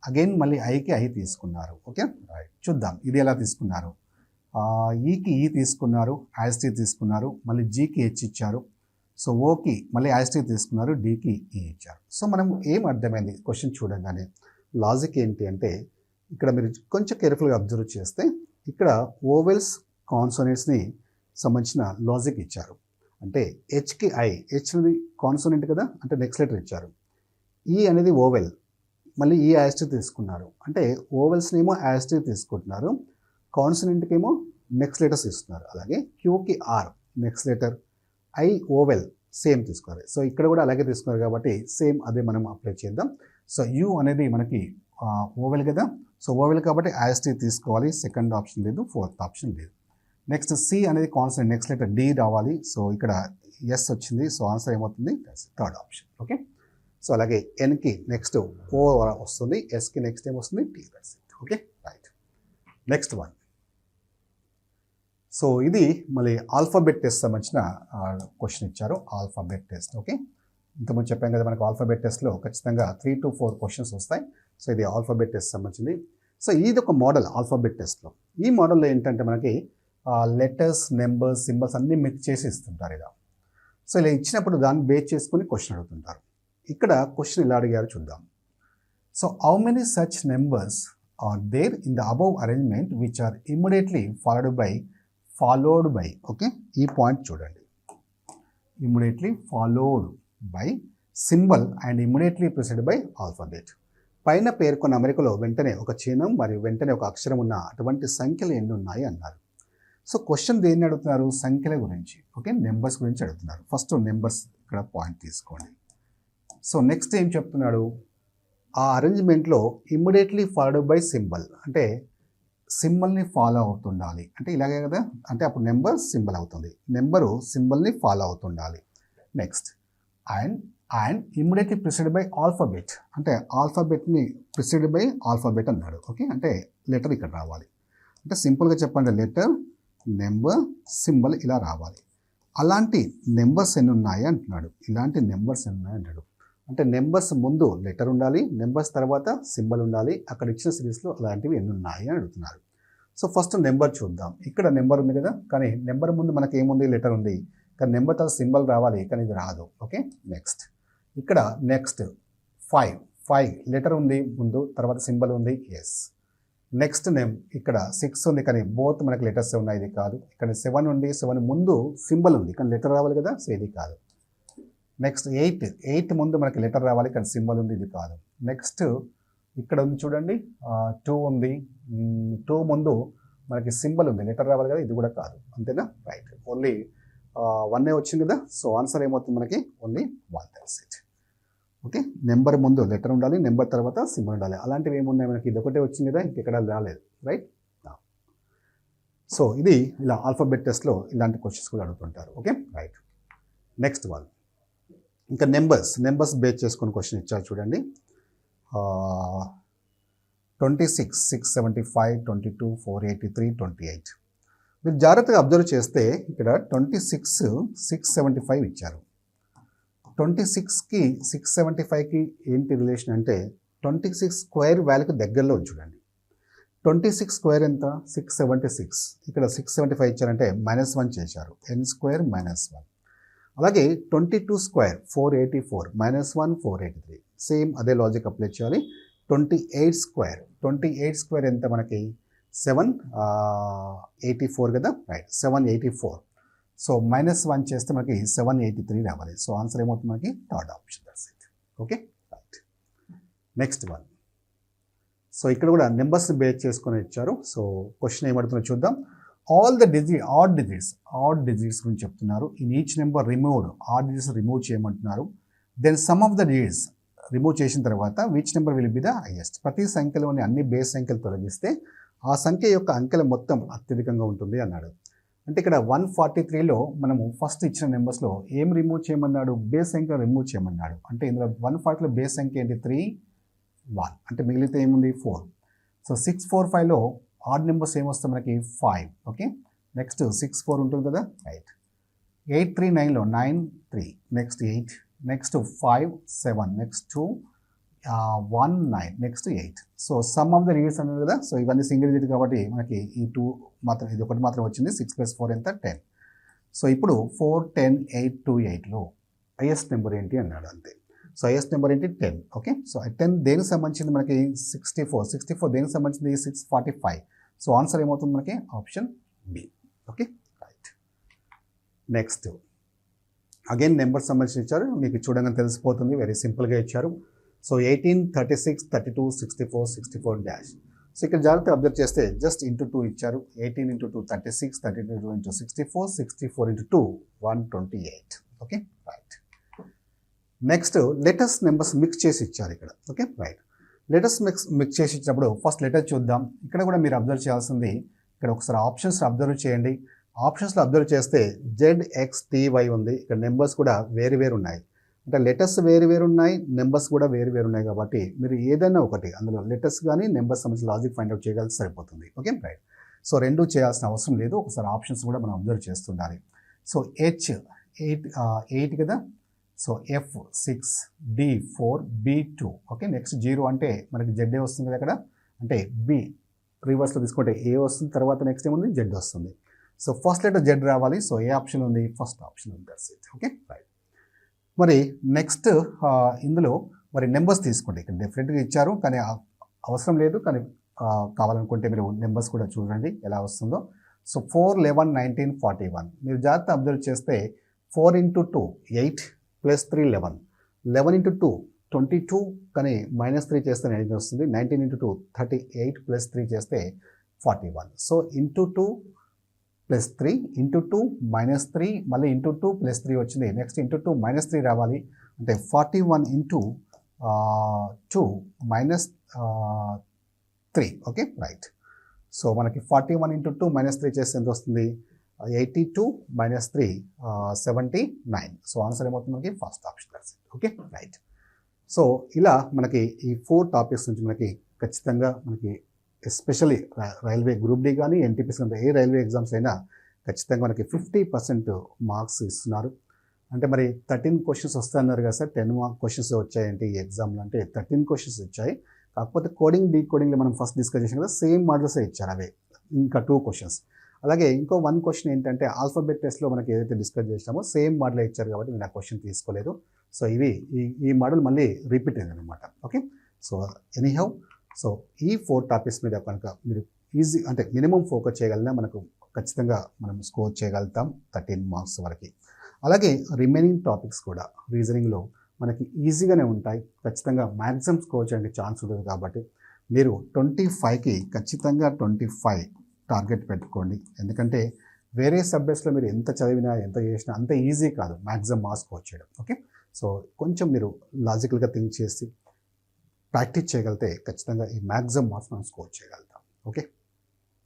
అగైన్ మళ్ళీ ఐకి ఐ తీసుకున్నారు. Okay right. చూద్దాం ఇది ఎలా తీసుకున్నారు. ఈకి ఈ తీసుకున్నారు, ఐఎస్టీ తీసుకున్నారు, మళ్ళీ జీకి హెచ్ ఇచ్చారు. సో ఓకి మళ్ళీ ఐఎస్టీ తీసుకున్నారు, డీకి ఈ ఇచ్చారు. సో మనం ఏం అర్థమైంది క్వశ్చన్ చూడగానే? లాజిక్ ఏంటి అంటే ఇక్కడ మీరు కొంచెం కేర్ఫుల్గా అబ్జర్వ్ చేస్తే ఇక్కడ ఓవెల్స్ కాన్సోనెంట్స్ని సంబంధించిన లాజిక్ ఇచ్చారు. అంటే హెచ్కి ఐ, హెచ్ అనేది కాన్సోనెంట్ కదా, అంటే నెక్స్ట్ లెటర్ ఇచ్చారు. ఈ అనేది ఓవెల్, మళ్ళీ ఈ ఐఎస్టీ తీసుకున్నారు. అంటే ఓవెల్స్ని ఏమో ఐఎస్టీ తీసుకుంటున్నారు, కాన్సోనెంట్కి ఏమో నెక్స్ట్ లెటర్స్ ఇస్తున్నారు. అలాగే క్యూకి R next letter, I vowel same తీసుకోవాలి. సో ఇక్కడ కూడా అలాగే తీసుకున్నారు కాబట్టి సేమ్ అదే మనం అప్లై చేద్దాం. సో యూ అనేది మనకి ఓవెల్ కదా. సో ఓవెల్ కాబట్టి ఐఎస్టీ తీసుకోవాలి. సెకండ్ ఆప్షన్ లేదు, 4th ఆప్షన్ లేదు. నెక్స్ట్ సి అనేది కాన్సోనెంట్, నెక్స్ట్ లెటర్ డి రావాలి. సో ఇక్కడ ఎస్ వచ్చింది. సో ఆన్సర్ ఏమవుతుంది? 3rd option. ఓకే. సో అలాగే ఎన్కి నెక్స్ట్ ఓ వస్తుంది, ఎస్కి నెక్స్ట్ ఏం వస్తుంది? T. Okay right. Next one. So ఇది మళ్ళీ ఆల్ఫాబెట్ టెస్ట్ సంబంధించిన క్వశ్చన్ ఇచ్చారు. Alphabet test. ఓకే ఇంతకుముందు చెప్పాం కదా మనకు ఆల్ఫాబెట్ టెస్ట్లో ఖచ్చితంగా 3 to 4 క్వశ్చన్స్ వస్తాయి. సో ఇది ఆల్ఫాబెట్ టెస్ట్ సంబంధించింది. సో ఇది ఒక మోడల్ ఆల్ఫాబెట్ టెస్ట్లో. ఈ మోడల్లో ఏంటంటే మనకి లెటర్స్, నెంబర్స్, సింబల్స్ అన్నీ మిక్స్ చేసి ఇస్తుంటారు ఇలా. సో ఇలా ఇచ్చినప్పుడు దాన్ని బేస్ చేసుకుని క్వశ్చన్ అడుగుతుంటారు. ఇక్కడ క్వశ్చన్ ఇలా అడిగారు చూద్దాం. So how many such numbers are there in the above arrangement which are immediately followed by okay ఈ పాయింట్ చూడండి. Immediately followed by symbol and immediately preceded by alphabet. పైన పేర్కొన్న అమరికలో వెంటనే ఒక చిహ్నం మరియు వెంటనే ఒక అక్షరం ఉన్న అటువంటి సంఖ్యలు ఎన్ని ఉన్నాయి అన్నారు. సో క్వశ్చన్ దేన్ని అడుగుతున్నారు? సంఖ్యల గురించి. ఓకే నెంబర్స్ గురించి అడుగుతున్నారు. ఫస్ట్ నెంబర్స్ ఇక్కడ పాయింట్ తీసుకోండి. సో నెక్స్ట్ ఏం చెప్తున్నాడు? ఆ అరేంజ్మెంట్లో ఇమ్మీడియట్లీ ఫాలోడ్ బై సింబల్, అంటే సింబల్ని ఫాలో అవుతుండాలి. అంటే ఇలాగే కదా, అంటే అప్పుడు నెంబర్ సింబల్ అవుతుంది, నెంబరు సింబల్ని ఫాలో అవుతుండాలి. Next and immediately preceded by alphabet, అంటే ఆల్ఫాబెట్ని ప్రిసీడెడ్ బై ఆల్ఫాబెట్ అన్నాడు. ఓకే అంటే లెటర్ ఇక్కడ రావాలి. అంటే సింపుల్గా చెప్పండి, లెటర్, నెంబర్, సింబల్ ఇలా రావాలి. అలాంటి నెంబర్స్ ఎన్ని ఉన్నాయి అంటున్నాడు. ఇలాంటి నెంబర్స్ ఎన్ని ఉన్నాయి అంటాడు. అంటే నెంబర్స్ ముందు లెటర్ ఉండాలి, నెంబర్స్ తర్వాత సింబల్ ఉండాలి. అక్కడ ఇచ్చిన సిరీస్లో అలాంటివి ఎన్ని ఉన్నాయి అని అడుగుతున్నారు. సో ఫస్ట్ నెంబర్ చూద్దాం. ఇక్కడ నెంబర్ ఉంది కదా, కానీ నెంబర్ ముందు మనకి ఏముంది, లెటర్ ఉంది, కానీ నెంబర్ తర్వాత సింబల్ రావాలి, కానీ ఇది రాదు. ఓకే, నెక్స్ట్ ఇక్కడ నెక్స్ట్ 5 లెటర్ ఉంది ముందు, తర్వాత సింబల్ ఉంది, ఎస్. నెక్స్ట్ నేమ్ ఇక్కడ 6 ఉంది, కానీ బోత్ మనకి లెటర్స్ ఉన్నాయి, ఇది కాదు. ఇక్కడ 7 ఉంది, 7 ముందు సింబల్ ఉంది, కానీ లెటర్ రావాలి కదా, సో ఇది కాదు. నెక్స్ట్ 8 ముందు మనకి లెటర్ రావాలి, కానీ సింబల్ ఉంది, ఇది కాదు. నెక్స్ట్ ఇక్కడ ఉంది చూడండి, 2 ఉంది, 2 ముందు మనకి సింబల్ ఉంది, లెటర్ రావాలి కదా, ఇది కూడా కాదు. అంతేనా, రైట్. ఓన్లీ 1 వచ్చింది కదా, సో ఆన్సర్ ఏమవుతుంది మనకి, only 1. That's it. Okay, number ముందు లెటర్ ఉండాలి, నెంబర్ తర్వాత సింబల్ ఉండాలి. అలాంటివి ఏమున్నాయి మనకి, ఇది ఒకటే వచ్చింది కదా, ఇంకెక్కడ రాలేదు, రైట్. సో ఇది ఇలా ఆల్ఫాబెట్ టెస్ట్లో ఇలాంటి క్వశ్చన్స్ కూడా అడుగుతుంటారు. Okay, right. నెక్స్ట్ వన్, ఇంకా నెంబర్స్ బేస్ చేసుకుని క్వశ్చన్ ఇచ్చారు చూడండి. 26, 675, 22, 483, 28. మీరు జాగ్రత్తగా అబ్జర్వ్ చేస్తే ఇక్కడ 26, 675 ఇచ్చారు. 26కి 675కి ఏంటి రిలేషన్ అంటే 26 స్క్వేర్ వాల్యూకి దగ్గరలో చూడండి. 26 స్క్వేర్ ఎంత, 676. ఇక్కడ 675 ఇచ్చారంటే -1 చేశారు, n² -1. అలాగే 22 స్క్వేర్ 484, -1 483. సేమ్ అదే లాజిక్ అప్లై చేయాలి. 28 స్క్వేర్ ఎంత మనకి, 784 కదా, రైట్, 784. సో -1 చేస్తే మనకి 783 రావాలి. సో ఆన్సర్ ఏమవుతుంది మనకి, third option. That's it. Okay, right. Next one, so ఇక్కడ కూడా నెంబర్స్ బేస్ చేసుకొని ఇచ్చారు. సో క్వశ్చన్ ఏమడుతుందో చూద్దాం. ఆల్ ద ఆడ్ డిజిట్స్ గురించి చెప్తున్నారు. In each number removed, odd digits remove చేయమంటున్నారు. Then sum of the digits remove చేసిన తర్వాత which number will be the highest. ప్రతి సంఖ్యలోని అన్ని బేస్ సంఖ్యలు తొలగిస్తే ఆ సంఖ్య యొక్క అంకెల మొత్తం అత్యధికంగా ఉంటుంది అన్నాడు. అంటే ఇక్కడ 143లో మనము ఫస్ట్ ఇచ్చిన నెంబర్స్లో ఏం రిమూవ్ చేయమన్నాడు, బేస్ సంఖ్య రిమూవ్ చేయమన్నాడు. అంటే ఇందులో 140లో బేస్ సంఖ్య ఏంటి, 3, 1. అంటే మిగిలితే ఏముంది, 4. సో 645లో ఆడ్ నెంబర్స్ ఏమొస్తాయి మనకి, 5. ఓకే, నెక్స్ట్ 64 ఉంటుంది కదా, రైట్. 839లో 9, 3, next 8, next 5, 7, next 2, 1, 9, next 8. So sum of the digits అన్నారు కదా, సో ఇవన్నీ సింగిల్ డిజిట్ కాబట్టి మనకి ఈ 2 మాత్రం, ఇది ఒకటి మాత్రం వచ్చింది. 6 + 4 ఎంత, 10. సో ఇప్పుడు 4, 10, 8, 2, 8లో హైయెస్ట్ నెంబర్ ఏంటి అన్నాడు, అంతే. సో హైయెస్ట్ నెంబర్ ఏంటి, 10. ఓకే, సో 10 దేనికి సంబంధించింది మనకి, 64 దేనికి సంబంధించింది, 645. సో ఆన్సర్ ఏమవుతుంది మనకి, option B. Okay, right. Next again number సంబంధించి ఇచ్చారు, మీకు చూడగానే తెలిసిపోతుంది, వెరీ సింపుల్గా ఇచ్చారు. So 18, 36, 32, 64, 64 dash. సో ఇక్కడ జాగ్రత్తగా అబ్జర్వ్ చేస్తే జస్ట్ ఇంటూ 2 ఇచ్చారు. 18 × 2 36, 32 × 64, 64 × 2 128. Okay, right. Next letters numbers mix చేసి ఇచ్చారు ఇక్కడ. Okay, right. లెటర్స్ మిక్స్ చేసి ఇచ్చినప్పుడు ఫస్ట్ లెటర్ చూద్దాం. ఇక్కడ కూడా మీరు అబ్జర్వ్ చేయాల్సింది, ఇక్కడ ఒకసారి ఆప్షన్స్ అబ్జర్వ్ చేయండి. ఆప్షన్స్లో అబ్జర్వ్ చేస్తే ZXTY ఉంది. ఇక్కడ నెంబర్స్ కూడా వేరు ఉన్నాయి. అంటే లెటర్స్ వేరు ఉన్నాయి, నెంబర్స్ కూడా వేరు ఉన్నాయి. కాబట్టి మీరు ఏదైనా ఒకటి అందులో లెటర్స్ కానీ నెంబర్స్ సంబంధించి లాజిక్ ఫైండ్ అవుట్ చేయగలిగితే సరిపోతుంది. Okay, right. సో రెండు చేయాల్సిన అవసరం లేదు, ఒకసారి ఆప్షన్స్ కూడా మనం అబ్జర్వ్ చేస్తుండాలి. సో H8 కదా, so F6, D4, B2. Okay, next 0 అంటే మనకి ZA వస్తుంది కదా అక్కడ, అంటే B రివర్స్లో తీసుకుంటే A వస్తుంది, తర్వాత నెక్స్ట్ ఏముంది, Z వస్తుంది. సో ఫస్ట్ లెటర్ Z రావాలి. సో ఏ ఆప్షన్ ఉంది, ఫస్ట్ ఆప్షన్ ఉంది. That's it. Okay, right. మరి నెక్స్ట్ ఇందులో మరి నెంబర్స్ తీసుకోండి. ఇక్కడ డెఫినెట్గా ఇచ్చారు, కానీ అవసరం లేదు, కానీ కావాలనుకుంటే మీరు నెంబర్స్ కూడా చూడండి ఎలా వస్తుందో. సో 4, 11, 19, 41. మీరు జాగ్రత్త అబ్జర్వ్ చేస్తే 4 × 2 8 + 3 11, 11 × 2 22, కానీ -3 చేస్తే 19 వస్తుంది. 19 × 2 38 + 3 చేస్తే 41. సో ఇంటూ 2 + 3 × 2 -3, మళ్ళీ ఇంటూ 2 + 3 వచ్చింది. నెక్స్ట్ ఇంటూ 2 -3 రావాలి, అంటే 41 × 2 -3. Okay, right. సో మనకి 41 × 2 -3 చేస్తే ఎంత వస్తుంది, 82 - 3 79. సో ఆన్సర్ ఏమవుతుంది మనకి, first option. Okay, right. So ఇలా మనకి ఈ 4 టాపిక్స్ నుంచి మనకి ఖచ్చితంగా మనకి ఎస్పెషల్లీ రైల్వే గ్రూప్ డి కానీ ఎన్టీపీసీ కానీ ఏ రైల్వే ఎగ్జామ్స్ అయినా ఖచ్చితంగా మనకి 50% మార్క్స్ ఇస్తున్నారు. అంటే మరి 13 క్వశ్చన్స్ వస్తాయన్నారు కదా సార్, 10 క్వశ్చన్స్ వచ్చాయంటే ఈ ఎగ్జామ్లో, అంటే 13 క్వశ్చన్స్ వచ్చాయి. కాకపోతే కోడింగ్ డీకోడింగ్లో మనం ఫస్ట్ డిస్కస్ చేసాం కదా, సేమ్ మోడల్సే ఇచ్చారు. అవే ఇంకా 2 క్వశ్చన్స్. అలాగే ఇంకో 1 క్వశ్చన్ ఏంటంటే ఆల్ఫాబెట్ టెస్ట్‌లో మనకి ఏదైతే డిస్కస్ చేసామో సేమ్ మోడలే ఇచ్చారు కాబట్టి నేను ఆ క్వశ్చన్ తీసుకోలేదు. సో ఇవి ఈ మోడల్ మళ్ళీ రిపీట్ అయిందనమాట. ఓకే. సో ఎనీహౌ సో ఈ 4 టాపిక్స్ మీద కనుక మీరు ఈజీ అంటే మినిమం ఫోకస్ చేయగలిగినా మనకు ఖచ్చితంగా మనం స్కోర్ చేయగలుగుతాం 13 మార్క్స్ వరకు. అలాగే రిమైనింగ్ టాపిక్స్ కూడా రీజనింగ్‌లో మనకి ఈజీగానే ఉంటాయి. ఖచ్చితంగా మ్యాక్సిమం స్కోర్ చేయడానికి ఛాన్స్ ఉంటుంది కాబట్టి మీరు 25కి ఖచ్చితంగా 25 టార్గెట్ పెట్టుకోండి. ఎందుకంటే వేరే సబ్జెక్ట్స్లో మీరు ఎంత చదివినా ఎంత చేసినా అంత ఈజీ కాదు మ్యాక్సిమం మార్క్స్ స్కోర్ చేయడం. ఓకే. సో కొంచెం మీరు లాజికల్గా థింక్ చేసి ప్రాక్టీస్ చేయగలిగితే ఖచ్చితంగా ఈ మ్యాక్సిమం మార్క్స్ మనం స్కోర్ చేయగలుగుతాం. ఓకే.